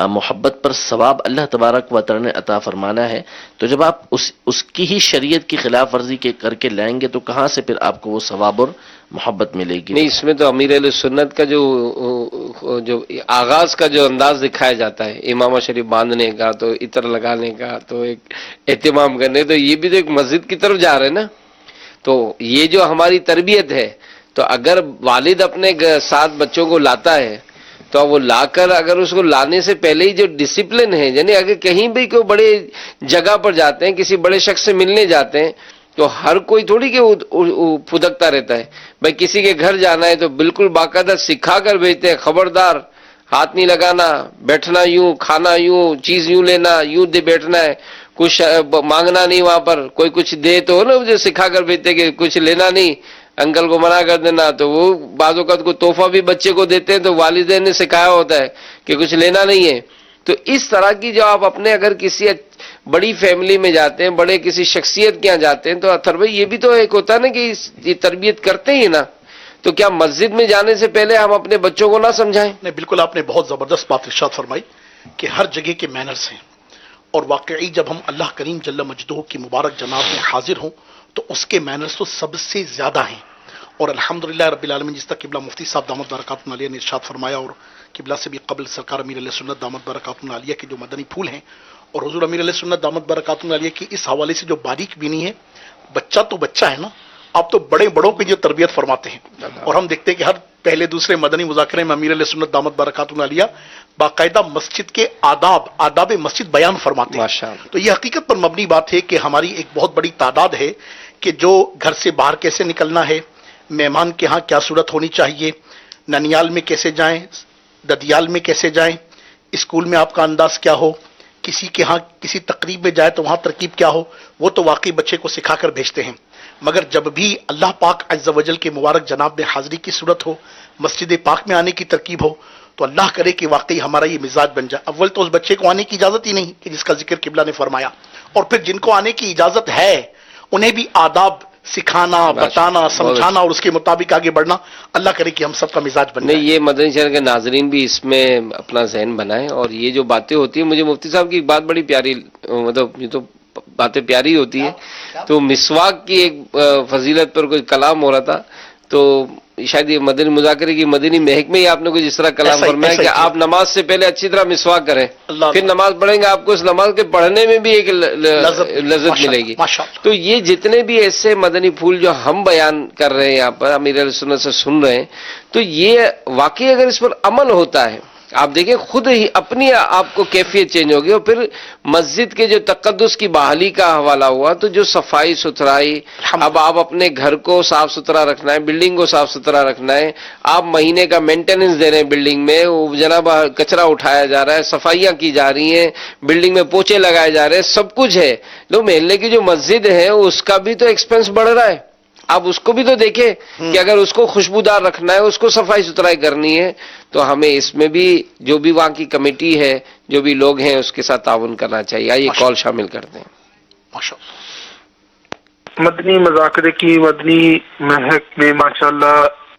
S4: محبت پر ثواب اللہ تبارک و تعالی نے عطا فرمانا ہے. تو جب آپ اس کی ہی شریعت کی خلاف ورزی کر کے لائیں گے تو کہاں سے پھر آپ کو وہ ثواب اور محبت ملے گی؟
S2: نہیں، اس میں تو امیر اہل سنت کا جو آغاز کا جو انداز دکھایا جاتا ہے، امامہ شریف باندھنے کا، تو عطر لگانے کا، تو ایک اہتمام کرنے، تو یہ بھی تو ایک مسجد کی طرف جا رہے ہیں نا. تو یہ جو ہماری تربیت ہے، تو اگر والد اپنے ساتھ بچوں کو لاتا ہے تو وہ لا کر اگر اس کو لانے سے پہلے ہی جو ڈسپلن ہے، یعنی اگر کہیں بھی کوئی بڑے جگہ پر جاتے ہیں، کسی بڑے شخص سے ملنے جاتے ہیں، تو ہر کوئی تھوڑی کہ پھدکتا رہتا ہے. بھائی کسی کے گھر جانا ہے تو بالکل باقاعدہ سکھا کر بھیجتے ہیں، خبردار ہاتھ نہیں لگانا، بیٹھنا یوں، کھانا یوں، چیز یوں لینا، یوں بیٹھنا ہے، کچھ مانگنا نہیں. وہاں پر کوئی کچھ دے تو نا جو سکھا کر بھیجتے کہ کچھ لینا نہیں، انکل کو منع کر دینا. تو وہ بعض اوقات کو تحفہ بھی بچے کو دیتے ہیں تو والدین نے سکھایا ہوتا ہے کہ کچھ لینا نہیں ہے. تو اس طرح کی جو آپ اپنے اگر کسی بڑی فیملی میں جاتے ہیں، بڑے کسی شخصیت کے یہاں جاتے ہیں، تو اطہر بھائی یہ بھی تو ایک ہوتا ہے نا کہ یہ تربیت کرتے ہی نا. تو کیا مسجد میں جانے سے پہلے ہم اپنے بچوں کو نہ سمجھائیں؟
S1: نہیں، بالکل آپ نے بہت زبردست بات ارشاد فرمائی کہ ہر جگہ کے مینرز ہیں، اور واقعی جب ہم اللہ کریم جل مجدہ کی مبارک جناب میں حاضر ہوں تو اس کے مینرز تو سب سے زیادہ ہیں. اور الحمدللہ رب العالمین، جس طرح قبلہ مفتی صاحب دامت برکاتہ عالیہ نے ارشاد فرمایا، اور قبلہ سے بھی قبل سرکار امیر علیہ سنت دامت برکاتہ عالیہ کے جو مدنی پھول ہیں، اور حضور امیر علیہ سنت دامت برکاتہ عالیہ کی اس حوالے سے جو باریک بینی ہے، بچہ تو بچہ ہے نا، آپ تو بڑوں کی جو تربیت فرماتے ہیں. اور ہم دیکھتے ہیں کہ ہر پہلے دوسرے مدنی مذاکرے میں امیر علیہ سنت دامت برکاتہ عالیہ باقاعدہ مسجد کے آداب مسجد بیان فرماتے ہیں. تو یہ حقیقت پر مبنی بات ہے کہ ہماری ایک بہت بڑی تعداد ہے کہ جو گھر سے باہر کیسے نکلنا ہے، مہمان کے ہاں کیا صورت ہونی چاہیے، ننیال میں کیسے جائیں، ددیال میں کیسے جائیں، اسکول میں آپ کا انداز کیا ہو، کسی کے ہاں کسی تقریب میں جائے تو وہاں ترکیب کیا ہو، وہ تو واقعی بچے کو سکھا کر بھیجتے ہیں. مگر جب بھی اللہ پاک عز و جل کے مبارک جناب میں حاضری کی صورت ہو، مسجد پاک میں آنے کی ترکیب ہو، تو اللہ کرے کہ واقعی ہمارا یہ مزاج بن جائے. اول تو اس بچے کو آنے کی اجازت ہی نہیں کہ جس کا ذکر قبلہ نے فرمایا، اور پھر جن کو آنے کی اجازت ہے انہیں بھی آداب سکھانا، بتانا، سمجھانا اور اس کے مطابق آگے بڑھنا. اللہ کرے کہ ہم سب کا مزاج بن جائے.
S2: نہیں، یہ مدنی چینل کے ناظرین بھی اس میں اپنا ذہن بنائیں. اور یہ جو باتیں ہوتی ہیں، مجھے مفتی صاحب کی ایک بات بڑی پیاری، مطلب یہ تو باتیں پیاری ہوتی ہیں. تو مسواک کی ایک فضیلت پر کوئی کلام ہو رہا تھا، تو شاید یہ مدنی مذاکرے کی مدنی مہک میں ہی آپ نے کچھ اس طرح کلام فرمایا کہ آپ نماز سے پہلے اچھی طرح مسواک کریں، پھر نماز پڑھیں گے، آپ کو اس نماز کے پڑھنے میں بھی ایک لذت ملے گی. تو یہ جتنے بھی ایسے مدنی پھول جو ہم بیان کر رہے ہیں یہاں پر، امیر علیہ سنت سے سن رہے ہیں، تو یہ واقعی اگر اس پر عمل ہوتا ہے، آپ دیکھیں خود ہی اپنی آپ کو کیفیت چینج ہوگی. اور پھر مسجد کے جو تقدس کی بحالی کا حوالہ ہوا، تو جو صفائی ستھرائی، اب آپ اپنے گھر کو صاف ستھرا رکھنا ہے، بلڈنگ کو صاف ستھرا رکھنا ہے، آپ مہینے کا مینٹیننس دے رہے ہیں بلڈنگ میں، جناب کچرا اٹھایا جا رہا ہے، صفائیاں کی جا رہی ہیں، بلڈنگ میں پوچھے لگائے جا رہے ہیں، سب کچھ ہے. لوگ محلے کی جو مسجد ہے اس کا بھی تو ایکسپینس بڑھ رہا ہے. آپ اس کو بھی تو دیکھیں کہ اگر اس کو خوشبودار رکھنا ہے، اس کو صفائی ستھرائی کرنی ہے، تو ہمیں اس میں بھی جو بھی وہاں کی کمیٹی ہے، جو بھی لوگ ہیں، اس کے ساتھ تعاون کرنا چاہیے. آئیے کال شامل کرتے ہیں.
S7: مدنی مذاکرے کی مدنی مہک میں ماشاءاللہ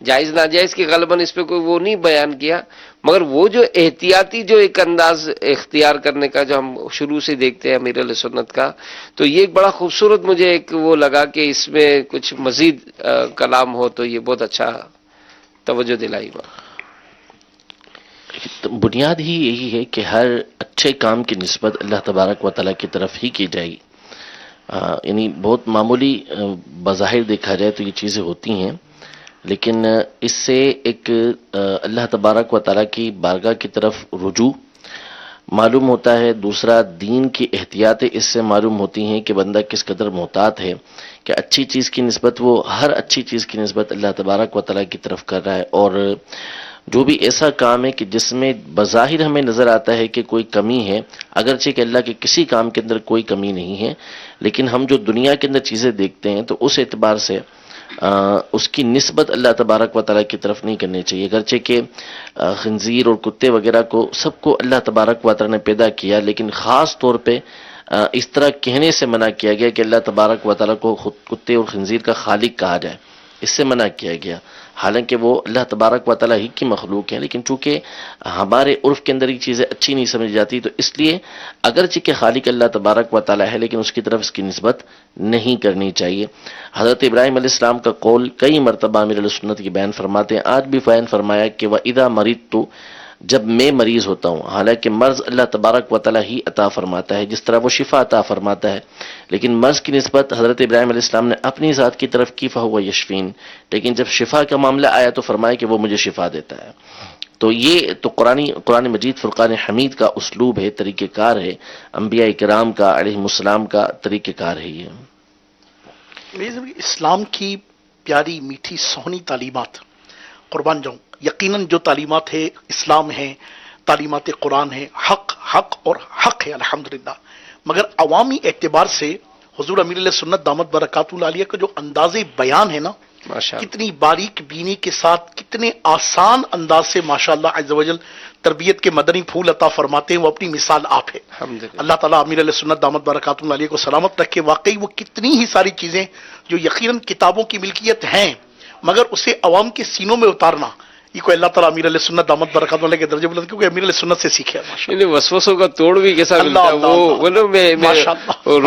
S2: جائز ناجائز کی غالباً اس پہ کوئی وہ نہیں بیان کیا، مگر وہ جو احتیاطی جو ایک انداز اختیار کرنے کا جو ہم شروع سے دیکھتے ہیں امیر علیہ سنت کا، تو یہ ایک بڑا خوبصورت مجھے ایک وہ لگا کہ اس میں کچھ مزید کلام ہو تو یہ بہت اچھا توجہ دلائی بات.
S4: بنیاد ہی یہی ہے کہ ہر اچھے کام کی نسبت اللہ تبارک و تعالیٰ کی طرف ہی کی جائے. یعنی بہت معمولی بظاہر دیکھا جائے تو یہ چیزیں ہوتی ہیں، لیکن اس سے ایک اللہ تبارک و تعالیٰ کی بارگاہ کی طرف رجوع معلوم ہوتا ہے. دوسرا، دین کی احتیاطیں اس سے معلوم ہوتی ہیں کہ بندہ کس قدر محتاط ہے کہ اچھی چیز کی نسبت وہ ہر اچھی چیز کی نسبت اللہ تبارک و تعالیٰ کی طرف کر رہا ہے. اور جو بھی ایسا کام ہے کہ جس میں بظاہر ہمیں نظر آتا ہے کہ کوئی کمی ہے، اگرچہ کہ اللہ کے کسی کام کے اندر کوئی کمی نہیں ہے، لیکن ہم جو دنیا کے اندر چیزیں دیکھتے ہیں تو اس اعتبار سے اس کی نسبت اللہ تبارک و تعالیٰ کی طرف نہیں کرنی چاہیے. اگرچہ کہ خنزیر اور کتے وغیرہ کو سب کو اللہ تبارک و تعالیٰ نے پیدا کیا، لیکن خاص طور پہ اس طرح کہنے سے منع کیا گیا کہ اللہ تبارک و تعالیٰ کو خود کتے اور خنزیر کا خالق کہا جائے، اس سے منع کیا گیا. حالانکہ وہ اللہ تبارک و تعالیٰ ہی کی مخلوق ہیں، لیکن چونکہ ہمارے عرف کے اندر یہ چیزیں اچھی نہیں سمجھ جاتی، تو اس لیے اگرچہ کہ خالق اللہ تبارک و تعالیٰ ہے لیکن اس کی طرف اس کی نسبت نہیں کرنی چاہیے. حضرت ابراہیم علیہ السلام کا قول کئی مرتبہ امیر علیہ سنت کی بیان فرماتے ہیں، آج بھی بیان فرمایا کہ وَإِذَا مَرِضْتُ، جب میں مریض ہوتا ہوں. حالانکہ مرض اللہ تبارک و تعالیٰ ہی عطا فرماتا ہے، جس طرح وہ شفا عطا فرماتا ہے، لیکن مرض کی نسبت حضرت ابراہیم علیہ السلام نے اپنی ذات کی طرف کی فہو یشفین، لیکن جب شفا کا معاملہ آیا تو فرمایا کہ وہ مجھے شفا دیتا ہے. تو یہ تو قرآن مجید فرقان حمید کا اسلوب ہے، طریقہ کار ہے، انبیاء کرام کا علیہم السلام کا طریقہ کار ہے. یہ
S1: اسلام کی پیاری میٹھی سہنی تعلیمات، قربان جاؤں، یقیناً جو تعلیمات ہے اسلام ہے، تعلیمات قرآن ہے، حق اور حق ہے الحمدللہ، مگر عوامی اعتبار سے حضور امیر علیہ سنت دامت برکاتہ العالیہ کا جو انداز بیان ہے نا، کتنی باریک بینی کے ساتھ، کتنے آسان انداز سے ماشاءاللہ عز و جل تربیت کے مدنی پھول عطا فرماتے ہیں، وہ اپنی مثال آپ ہے. اللہ تعالیٰ امیر علیہ سنت دامت برکاتہ العالیہ کو سلامت رکھے. واقعی وہ کتنی ہی ساری چیزیں جو یقیناً کتابوں کی ملکیت ہیں، مگر اسے عوام کے سینوں میں اتارنا، یہ کوئی اللہ تعالیٰ امیر علیہ سنت دامت برکاتہ العالیہ کے درجے بلند، کیونکہ امیر علیہ سنت سے سیکھے.
S2: وسوسوں کا توڑ بھی کیسا ملتا ہے، وہ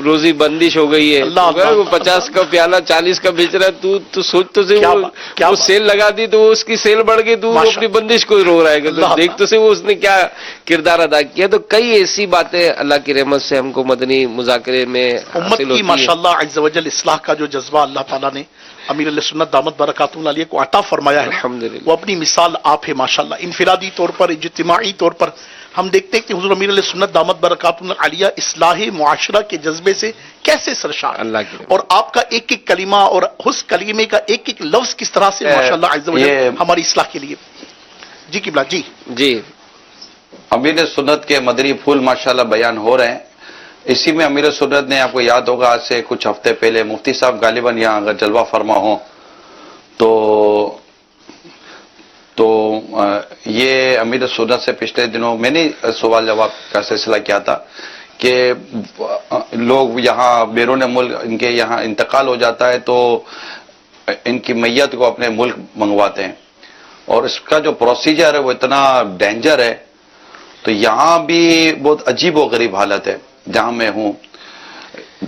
S2: روزی بندش ہو گئی ہے، وہ 50 کا پیالہ 40 کا بیچ رہا ہے، تو سوچ تو سے وہ سیل لگا دی تو اس کی سیل بڑھ گئی، تو اپنی بندش کو رو رہا ہے، دیکھ تو سے وہ اس نے کیا کردار ادا کیا. تو کئی ایسی باتیں اللہ کی رحمت سے ہم کو مدنی مذاکرے میں
S1: امت کی ماشاءاللہ عز و جل اصلاح کا جو جذبہ اللہ تعالیٰ نے امیر علیہ سنت دامت برکاتہ العالیہ کو عطا فرمایا ہے، وہ اپنی مثال آپ ہے ماشاءاللہ. انفرادی طور پر، اجتماعی طور پر ہم دیکھتے ہیں کہ حضور امیر علیہ سنت دامت برکاتہ العالیہ اصلاح معاشرہ کے جذبے سے کیسے سرشار، اور آپ کا ایک ایک کلمہ اور اس کلمے کا ایک ایک لفظ کس طرح سے ماشاءاللہ عز و جل ہماری اصلاح کے لیے. جی قبلہ. جی
S3: امیر سنت کے مدنی پھول ماشاءاللہ بیان ہو رہے ہیں. اسی میں امیر سنت نے، آپ کو یاد ہوگا آج سے کچھ ہفتے پہلے مفتی صاحب غالباً یہاں اگر جلوہ فرما ہوں تو یہ امیر سنت سے پچھلے دنوں میں نے سوال جواب کا سلسلہ کیا تھا کہ لوگ یہاں بیرون ملک ان کے یہاں انتقال ہو جاتا ہے تو ان کی میت کو اپنے ملک منگواتے ہیں، اور اس کا جو پروسیجر ہے وہ اتنا ڈینجر ہے. تو یہاں بھی بہت عجیب و غریب حالت ہے جہاں میں ہوں.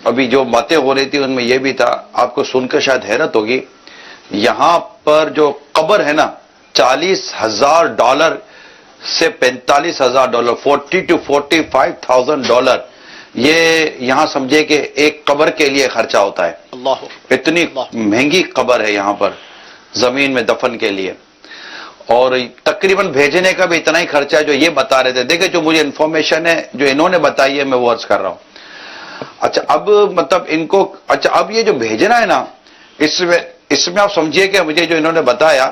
S3: ابھی جو باتیں ہو رہی تھی ان میں یہ بھی تھا، آپ کو سن کر شاید حیرت ہوگی، یہاں پر جو قبر ہے نا $40,000 سے $45,000، $40,000 to $45,000 یہ یہاں سمجھے کہ ایک قبر کے لیے خرچہ ہوتا ہے. اتنی مہنگی قبر ہے یہاں پر زمین میں دفن کے لیے، اور تقریباً بھیجنے کا بھی اتنا ہی خرچہ ہے جو یہ بتا رہے تھے. دیکھیں جو مجھے انفارمیشن ہے جو انہوں نے بتائی ہے میں وہ عرض کر رہا ہوں. اچھا اب مطلب ان کو، اچھا اب یہ جو بھیجنا ہے نا، اس میں آپ سمجھیے کہ مجھے جو انہوں نے بتایا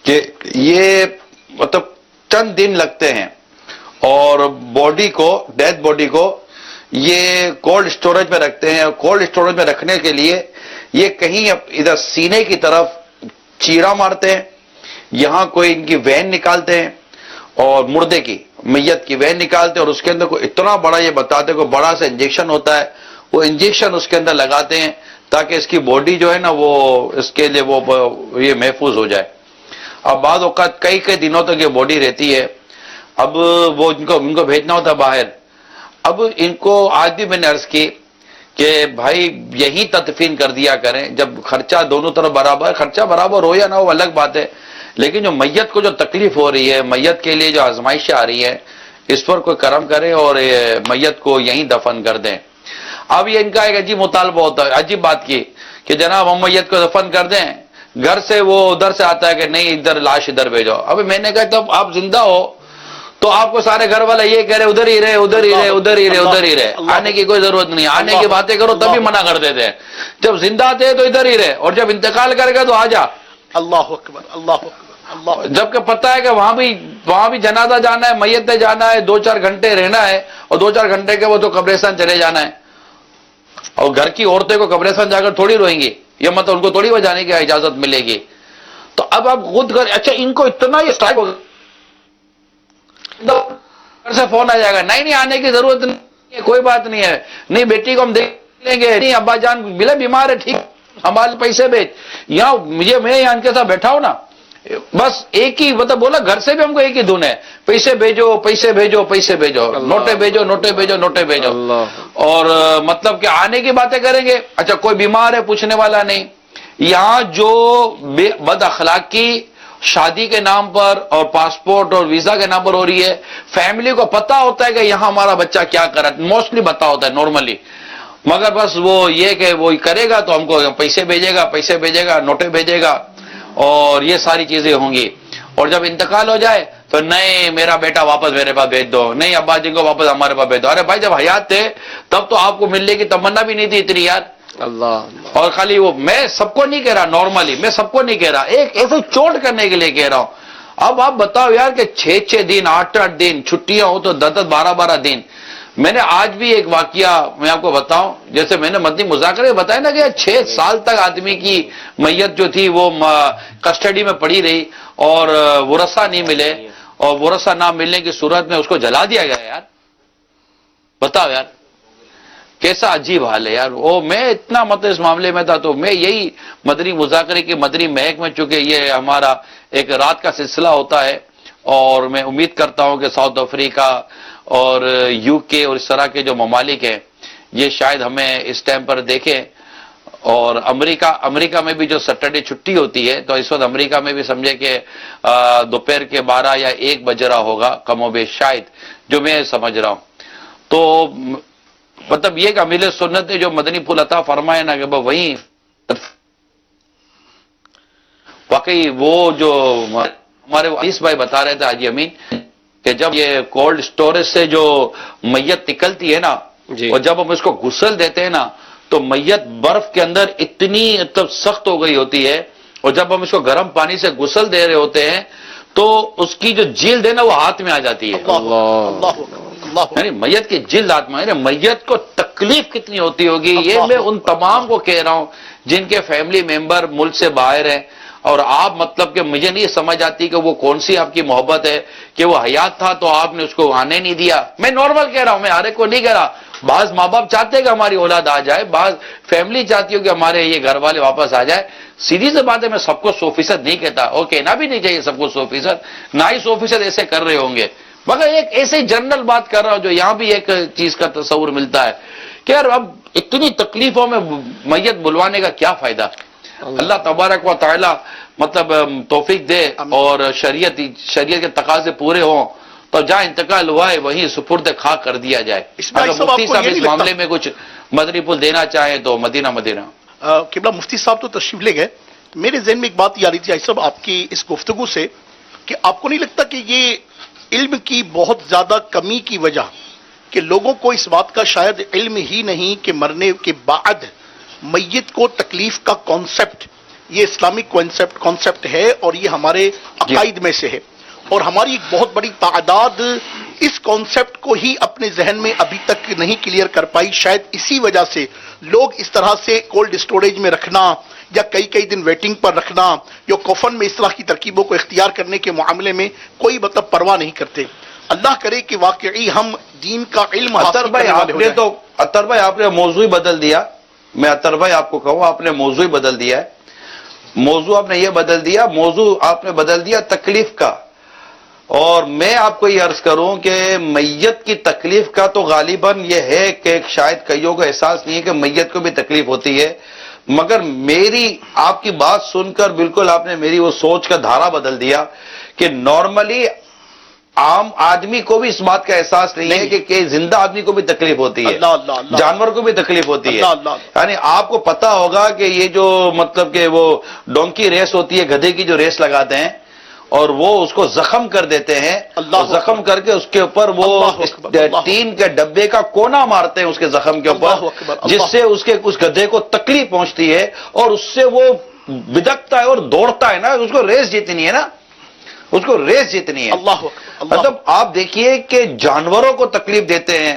S3: کہ یہ مطلب چند دن لگتے ہیں، اور باڈی کو، ڈیتھ باڈی کو یہ کولڈ اسٹوریج میں رکھتے ہیں، اور کولڈ اسٹوریج میں رکھنے کے لیے یہ کہیں ادھر سینے کی طرف چیرا مارتے ہیں، یہاں کوئی ان کی وین نکالتے ہیں، اور مردے کی میت کی وین نکالتے ہیں، اور اس کے اندر کوئی اتنا بڑا، یہ بتاتے ہیں کوئی بڑا سا انجیکشن ہوتا ہے، وہ انجیکشن اس کے اندر لگاتے ہیں تاکہ اس کی باڈی جو ہے نا وہ اس کے لیے وہ یہ محفوظ ہو جائے. اب بعض اوقات کئی کئی دنوں تک یہ باڈی رہتی ہے. اب وہ ان کو بھیجنا ہوتا باہر. اب ان کو آج بھی میں نے عرض کی کہ بھائی یہی تدفین کر دیا کریں. جب خرچہ دونوں طرف برابر، خرچہ برابر ہو یا نہ ہو الگ بات ہے، لیکن جو میت کو جو تکلیف ہو رہی ہے، میت کے لیے جو آزمائشیں آ رہی ہیں، اس پر کوئی کرم کرے اور میت کو یہیں دفن کر دیں. اب یہ ان کا ایک عجیب مطالبہ ہوتا ہے، عجیب بات کی کہ جناب ہم میت کو دفن کر دیں. گھر سے وہ ادھر سے آتا ہے کہ نہیں ادھر لاش ادھر بھیجو. اب میں نے کہا جب آپ زندہ ہو تو آپ کو سارے گھر والے یہ کہہ رہے ادھر ہی رہے ادھر ہی رہے ادھر ہی رہے ادھر ہی رہے، آنے کی کوئی ضرورت نہیں. آنے کی باتیں کرو تبھی منع کر دیتے ہیں. جب زندہ تھے تو ادھر ہی رہے اور جب انتقال کرے گا تو آ جا.
S1: اللہ اکبر اللہ اکبر اللہ.
S3: جبکہ پتہ ہے کہ وہاں بھی جنازہ جانا ہے، میت جانا ہے، 2-4 گھنٹے رہنا ہے اور 2-4 گھنٹے کے وہ تو قبرستان چلے جانا ہے. اور گھر کی عورتیں کو قبرستان جا کر تھوڑی روئیں گی، یہ مطلب ان کو تھوڑی وہ جانے کی اجازت ملے گی. تو اب آپ خود کر اچھا ان کو اتنا یہ اسٹائپ ہوگا گھر سے فون آ جائے گا، نہیں آنے کی ضرورت نہیں ہے، کوئی بات نہیں ہے، نہیں بیٹی کو ہم دیکھ لیں گے، نہیں ابا جان بلا بیمار ہے ٹھیک ہمارے پیسے بھیج. یہاں میں یہاں ان کے ساتھ بیٹھا ہوں نا، بس ایک ہی مطلب بولا گھر سے بھی ہم کو ایک ہی دھن ہے، پیسے بھیجو پیسے بھیجو پیسے بھیجو، نوٹیں بھیجو نوٹیں بھیجو نوٹیں بھیجو. اور مطلب کہ آنے کی باتیں کریں گے. اچھا کوئی بیمار ہے پوچھنے والا نہیں. یہاں جو بد اخلاقی شادی کے نام پر اور پاسپورٹ اور ویزا کے نام پر ہو رہی ہے، فیملی کو پتا ہوتا ہے کہ یہاں ہمارا بچہ کیا کر رہا ہے، موسٹلی پتا ہوتا ہے نارملی، مگر بس وہ یہ کہ وہ کرے گا تو ہم کو پیسے بھیجے گا نوٹیں بھیجے گا اور یہ ساری چیزیں ہوں گی. اور جب انتقال ہو جائے تو نہیں میرا بیٹا واپس میرے پاس بھیج دو، نہیں ابا جی کو واپس ہمارے پاس بھیج دو. ارے بھائی جب حیات تھے تب تو آپ کو ملنے کی تمنا بھی نہیں تھی اتنی یار.
S2: اللہ
S3: اور خالی وہ میں سب کو نہیں کہہ رہا، نارملی میں سب کو نہیں کہہ رہا، ایک ایسے چوٹ کرنے کے لیے کہہ رہا ہوں. اب آپ بتاؤ یار کہ 6 دن 8 دن چھٹیاں ہو تو 10 12 دن. میں نے آج بھی ایک واقعہ میں آپ کو بتاؤں، جیسے میں نے مدنی مذاکرے بتایا نا کہ 6 سال تک آدمی کی میت جو تھی وہ کسٹڈی میں پڑی رہی اور ورثہ نہیں ملے، اور ورثہ نہ ملنے کی صورت میں اس کو جلا دیا گیا. یار بتاؤ یار کیسا عجیب حال ہے یار. میں اتنا مطلب اس معاملے میں تھا تو میں یہی مدنی مذاکرے کی مدنی مہک میں، چونکہ یہ ہمارا ایک رات کا سلسلہ ہوتا ہے اور میں امید کرتا ہوں کہ ساؤتھ افریقہ اور UK اور اس طرح کے جو ممالک ہیں یہ شاید ہمیں اس ٹائم پر دیکھیں. اور امریکہ میں بھی جو سیٹرڈے چھٹی ہوتی ہے تو اس وقت امریکہ میں بھی سمجھے کہ دوپہر کے 12 یا 1 بج رہا ہوگا کم و بیش شاید، جو میں سمجھ رہا ہوں. تو مطلب یہ کہ امیر سنت نے جو مدنی پھول عطا فرمائے نا کہ وہیں واقعی وہ جو ہمارے عزیز بھائی بتا رہے تھے حاجی امین کہ جب یہ کولڈ سٹوریج سے جو میت نکلتی ہے نا اور جب ہم اس کو غسل دیتے ہیں نا تو میت برف کے اندر اتنی سخت ہو گئی ہوتی ہے، اور جب ہم اس کو گرم پانی سے غسل دے رہے ہوتے ہیں تو اس کی جو جلد ہے نا وہ ہاتھ میں آ جاتی ہے. یعنی میت کی جلد ہاتھ میں، یعنی میت کو تکلیف کتنی ہوتی ہوگی. یہ میں ان تمام کو کہہ رہا ہوں جن کے فیملی ممبر ملک سے باہر ہیں اور آپ مطلب کہ مجھے نہیں سمجھ آتی کہ وہ کون سی آپ کی محبت ہے کہ وہ حیات تھا تو آپ نے اس کو آنے نہیں دیا. میں نارمل کہہ رہا ہوں، میں ہر ایک کو نہیں کہہ رہا. بعض ماں باپ چاہتے ہیں کہ ہماری اولاد آ جائے، بعض فیملی چاہتی ہو کہ ہمارے یہ گھر والے واپس آ جائے. سیدھی سی بات ہے میں سب کو 100% نہیں کہتا اور کہنا بھی نہیں چاہیے سب کو 100%، نہ ہی 100% ایسے کر رہے ہوں گے، مگر ایک ایسے جنرل بات کر رہا ہوں جو یہاں بھی ایک چیز کا تصور ملتا ہے کہ یار اب اتنی تکلیفوں میں میت بلوانے کا کیا فائدہ. اللہ تبارک و تعالی مطلب توفیق دے اور شریعت کے تقاضے پورے ہوں تو جہاں انتقال ہوا ہے وہیں سپرد خاک کر دیا جائے. اگر مفتی صاحب اس معاملے میں کچھ مدنی پھول دینا چاہیں تو مدینہ.
S1: قبلہ مفتی صاحب تو تشریف لے گئے، میرے ذہن میں ایک بات یہ آ رہی تھی صاحب آپ کی اس گفتگو سے کہ آپ کو نہیں لگتا کہ یہ علم کی بہت زیادہ کمی کی وجہ کہ لوگوں کو اس بات کا شاید علم ہی نہیں کہ مرنے کے بعد میت کو تکلیف کا کانسیپٹ یہ اسلامک کانسیپٹ ہے اور یہ ہمارے عقائد میں سے ہے، اور ہماری ایک بہت بڑی تعداد اس کانسیپٹ کو ہی اپنے ذہن میں ابھی تک نہیں کلیئر کر پائی. شاید اسی وجہ سے لوگ اس طرح سے کولڈ اسٹوریج میں رکھنا یا کئی دن ویٹنگ پر رکھنا یا کفن میں اس طرح کی ترکیبوں کو اختیار کرنے کے معاملے میں کوئی مطلب پرواہ نہیں کرتے. اللہ کرے کہ واقعی ہم دین کا علم حاصل کرنے والے ہو جائیں.
S3: اطہر بھائی آپ نے موضوع بدل دیا. میں اطہر بھائی آپ کو کہوں آپ نے موضوع ہی بدل دیا ہے. موضوع آپ نے یہ بدل دیا، موضوع آپ نے بدل دیا تکلیف کا. اور میں آپ کو یہ عرض کروں کہ میت کی تکلیف کا تو غالباً یہ ہے کہ شاید کئیوں کو احساس نہیں ہے کہ میت کو بھی تکلیف ہوتی ہے، مگر میری آپ کی بات سن کر بالکل آپ نے میری وہ سوچ کا دھارا بدل دیا کہ نارملی عام آدمی کو بھی اس بات کا احساس نہیں ہے کہ زندہ آدمی کو بھی تکلیف ہوتی ہے، جانور کو بھی تکلیف ہوتی ہے. یعنی آپ کو پتا ہوگا کہ یہ جو مطلب کہ وہ ڈونکی ریس ہوتی ہے، گدھے کی جو ریس لگاتے ہیں اور وہ اس کو زخم کر دیتے ہیں، زخم کر کے اس کے اوپر وہ ٹین کے ڈبے کا کونا مارتے ہیں اس کے زخم کے اوپر، جس سے اس گدھے کو تکلیف پہنچتی ہے اور اس سے وہ بدکتا ہے اور دوڑتا ہے نا، اس کو ریس جیتنی ہے نا، اس کو ریس جیتنی ہے. مطلب آپ دیکھیے کہ جانوروں کو تکلیف دیتے ہیں،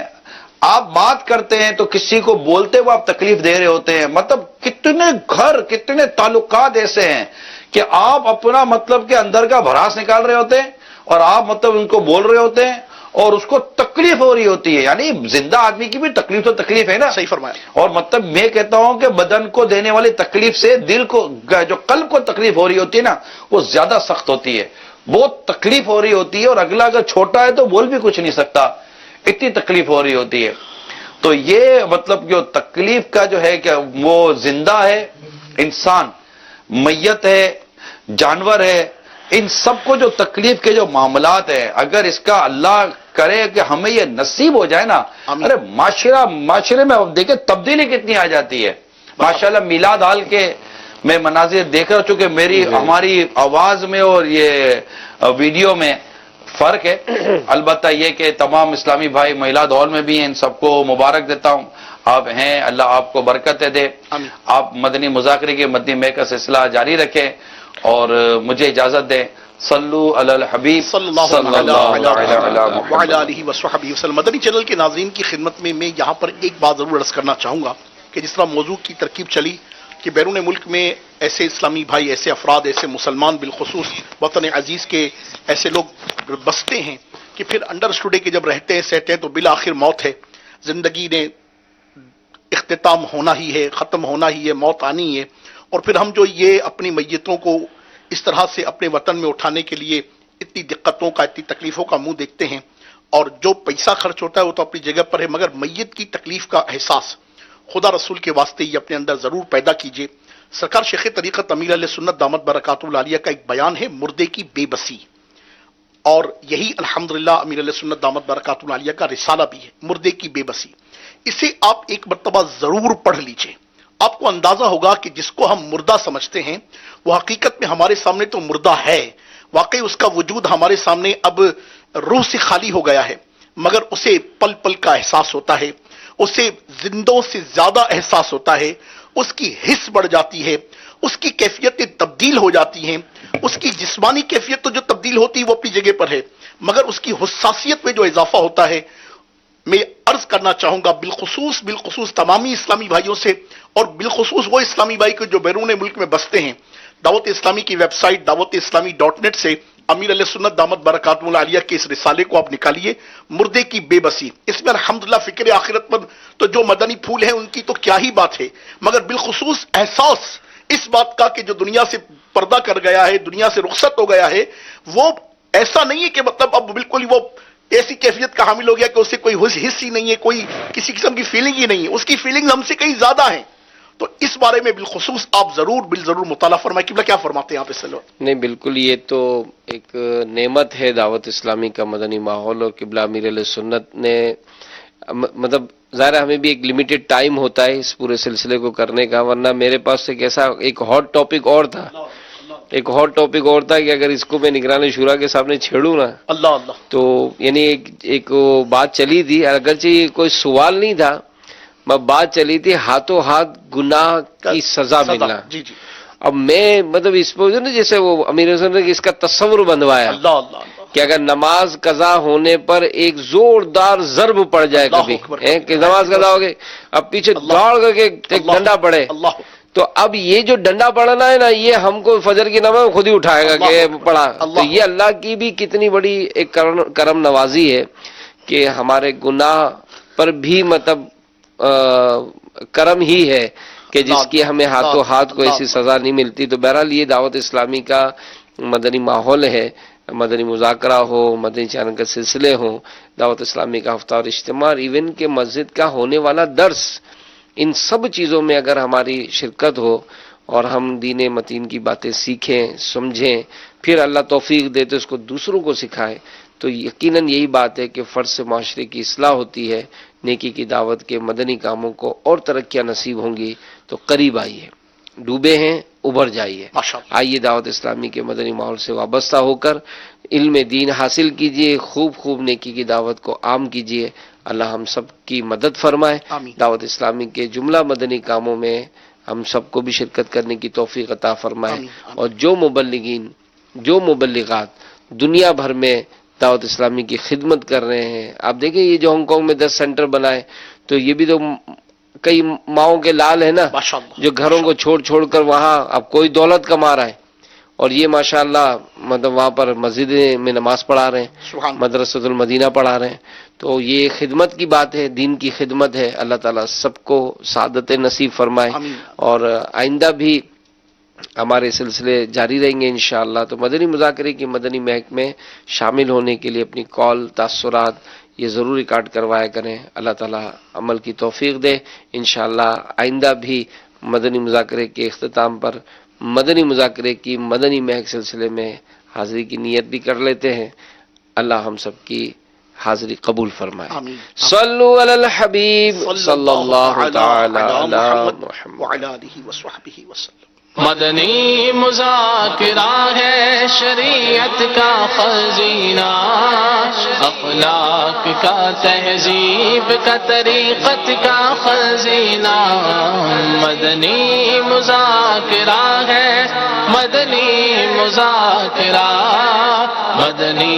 S3: آپ بات کرتے ہیں تو کسی کو بولتے ہوئے آپ تکلیف دے رہے ہوتے ہیں. مطلب کتنے گھر، کتنے تعلقات ایسے ہیں کہ آپ اپنا مطلب کہ اندر کا بھڑاس نکال رہے ہوتے ہیں اور آپ مطلب ان کو بول رہے ہوتے ہیں اور اس کو تکلیف ہو رہی ہوتی ہے. یعنی زندہ آدمی کی بھی تکلیف تو تکلیف ہے نا.
S1: صحیح فرمایا.
S3: اور مطلب میں کہتا ہوں کہ بدن کو دینے والی تکلیف سے دل کو، جو قلب کو تکلیف ہو رہی ہوتی ہے نا، وہ زیادہ سخت ہوتی ہے، بہت تکلیف ہو رہی ہوتی ہے. اور اگلا اگر چھوٹا ہے تو بول بھی کچھ نہیں سکتا، اتنی تکلیف ہو رہی ہوتی ہے. تو یہ مطلب جو تکلیف کا جو ہے کہ وہ زندہ ہے، انسان، میت ہے، جانور ہے، ان سب کو جو تکلیف کے جو معاملات ہیں، اگر اس کا اللہ کرے کہ ہمیں یہ نصیب ہو جائے نا، ارے معاشرے میں دیکھیں تبدیلی کتنی آ جاتی ہے. ماشاءاللہ میلاد ہال کے میں مناظر دیکھ رہا، چونکہ ہماری آواز میں اور یہ ویڈیو میں فرق ہے. البتہ یہ کہ تمام اسلامی بھائی میلاد ہال میں بھی ہیں، ان سب کو مبارک دیتا ہوں. آپ ہیں، اللہ آپ کو برکتیں دے. آپ مدنی مذاکرے کے مدنی مے کا سلسلہ جاری رکھیں اور مجھے اجازت دیں. صلو علی الحبیب صلی اللہ
S1: وعلی آلہ وصحبہ وسلم. مدنی چینل کے ناظرین کی خدمت میں یہاں پر ایک بات ضرور عرض کرنا چاہوں گا کہ جس طرح موضوع کی ترکیب چلی کہ بیرون ملک میں ایسے اسلامی بھائی، ایسے افراد، ایسے مسلمان بالخصوص وطن عزیز کے ایسے لوگ بستے ہیں کہ پھر انڈر اسٹوڈے کے جب رہتے ہیں سہتے ہیں تو بالآخر موت ہے. زندگی نے اختتام ہونا ہی ہے، ختم ہونا ہی ہے، موت آنی ہے. اور پھر ہم جو یہ اپنی میتوں کو اس طرح سے اپنے وطن میں اٹھانے کے لیے اتنی دقتوں کا، اتنی تکلیفوں کا منہ دیکھتے ہیں، اور جو پیسہ خرچ ہوتا ہے وہ تو اپنی جگہ پر ہے، مگر میت کی تکلیف کا احساس خدا رسول کے واسطے یہ اپنے اندر ضرور پیدا کیجئے. سرکار شیخ طریقت امیر علیہ سنت دامت برکاتہ العالیہ کا ایک بیان ہے، مردے کی بے بسی، اور یہی الحمدللہ امیر علیہ سنت دامت برکاتہ العالیہ کا رسالہ بھی ہے، مردے کی بے بسی. اسے آپ ایک مرتبہ ضرور پڑھ لیجئے. آپ کو اندازہ ہوگا کہ جس کو ہم مردہ سمجھتے ہیں وہ حقیقت میں ہمارے سامنے تو مردہ ہے. واقعی اس کا وجود ہمارے سامنے اب روح سے خالی ہو گیا ہے، مگر اسے پل پل کا احساس ہوتا ہے، اسے زندوں سے زیادہ احساس ہوتا ہے، اس کی حس بڑھ جاتی ہے، اس کی کیفیتیں تبدیل ہو جاتی ہیں. اس کی جسمانی کیفیت تو جو تبدیل ہوتی ہے وہ اپنی جگہ پر ہے، مگر اس کی حساسیت میں جو اضافہ ہوتا ہے، میں عرض کرنا چاہوں گا بالخصوص تمامی اسلامی بھائیوں سے، اور بالخصوص وہ اسلامی بھائی کو جو بیرون ملک میں بستے ہیں، دعوت اسلامی کی ویب سائٹ dawat-islami.net سے امیر علیہ سنت دامت برکاتہ العالیہ کے اس رسالے کو آپ نکالیے، مردے کی بے بسی. اس میں الحمدللہ فکر آخرت پر تو جو مدنی پھول ہیں ان کی تو کیا ہی بات ہے، مگر بالخصوص احساس اس بات کا کہ جو دنیا سے پردہ کر گیا ہے، دنیا سے رخصت ہو گیا ہے، وہ ایسا نہیں ہے کہ مطلب اب بالکل وہ ایسی کیفیت کا حامل ہو گیا کہ اس سے کوئی حس ہی نہیں ہے، کوئی کسی قسم کی فیلنگ ہی نہیں ہے. اس کی فیلنگ ہم سے کہیں زیادہ ہیں. تو اس بارے میں بالخصوص آپ ضرور مطالعہ فرمائیں. قبلہ کیا فرماتے ہیں آپ اس سے؟
S2: نہیں بالکل، یہ تو ایک نعمت ہے دعوت اسلامی کا مدنی ماحول، اور قبلہ امیر علیہ سنت نے مطلب ظاہر ہمیں بھی ایک لمیٹڈ ٹائم ہوتا ہے اس پورے سلسلے کو کرنے کا، ورنہ میرے پاس ایک ہاٹ ٹاپک اور تھا، کہ اگر اس کو میں نگران شورا کے سامنے چھیڑوں نا
S1: اللہ
S2: تو یعنی ایک بات چلی تھی، اگرچہ کوئی سوال نہیں تھا، بات چلی تھی ہاتھوں ہاتھ گناہ کی سزا ملنا.
S1: جی
S2: اب میں مطلب اس پہ نا جیسے وہ امیر حسن نے اس کا تصور بندوایا کہ اگر نماز قضا ہونے پر ایک زوردار ضرب پڑ جائے کبھی کہ نماز قضا ہو گئی، اب پیچھے دوڑ کر کے ایک ڈنڈا پڑے، تو اب یہ جو ڈنڈا پڑنا ہے نا، یہ ہم کو فجر کی نماز خود ہی اٹھائے گا کہ پڑھا. تو یہ اللہ کی بھی کتنی بڑی ایک کرم نوازی ہے کہ ہمارے گناہ پر بھی مطلب کرم ہی ہے کہ جس کی ہمیں ہاتھوں ہاتھ کو ایسی سزا نہیں ملتی. تو بہرحال یہ دعوت اسلامی کا مدنی ماحول ہے، مدنی مذاکرہ ہو، مدنی چینل کے سلسلے ہوں، دعوت اسلامی کا ہفتہ اور اجتماع، ایون کہ مسجد کا ہونے والا درس، ان سب چیزوں میں اگر ہماری شرکت ہو اور ہم دین متین کی باتیں سیکھیں، سمجھیں، پھر اللہ توفیق دے تو اس کو دوسروں کو سکھائیں، تو یقیناً یہی بات ہے کہ فرد سے معاشرے کی اصلاح ہوتی ہے، نیکی کی دعوت کے مدنی کاموں کو اور ترقیاں نصیب ہوں گی. تو قریب آئیے، ڈوبے ہیں ابھر جائیے، آئیے دعوت اسلامی کے مدنی ماحول سے وابستہ ہو کر علم دین حاصل کیجئے، خوب نیکی کی دعوت کو عام کیجئے. اللہ ہم سب کی مدد فرمائے. دعوت اسلامی کے جملہ مدنی کاموں میں ہم سب کو بھی شرکت کرنے کی توفیق عطا فرمائے. اور جو مبلغین، جو مبلغات دنیا بھر میں دعوت اسلامی کی خدمت کر رہے ہیں، آپ دیکھیں یہ جو ہانگ کانگ میں 10 سینٹر بنائے، تو یہ بھی تو کئی ماؤں کے لال ہیں نا، جو گھروں کو چھوڑ کر وہاں اب کوئی دولت کما رہا ہے، اور یہ ماشاءاللہ مطلب وہاں پر مسجد میں نماز پڑھا رہے ہیں، مدرسۃ المدینہ پڑھا رہے ہیں. تو یہ خدمت کی بات ہے، دین کی خدمت ہے. اللہ تعالیٰ سب کو سعادت نصیب فرمائے. اور آئندہ بھی ہمارے سلسلے جاری رہیں گے انشاءاللہ. تو مدنی مذاکرے کی مدنی مہک میں شامل ہونے کے لیے اپنی کال، تاثرات یہ ضرور ریکارڈ کروایا کریں. اللہ تعالیٰ عمل کی توفیق دے. انشاءاللہ آئندہ بھی مدنی مذاکرے کے اختتام پر مدنی مذاکرے کی مدنی مہک سلسلے میں حاضری کی نیت بھی کر لیتے ہیں. اللہ ہم سب کی حاضری قبول فرمائے. صلو علی الحبیب صلی اللہ تعالی علی محمد
S1: وعلی آلہ وصحبہ وسلم.
S8: مدنی مذاکرہ ہے شریعت کا خزینہ، اخلاق کا، تہذیب کا، طریقت کا خزینہ. مدنی مذاکرہ ہے، مدنی مذاکرہ، مدنی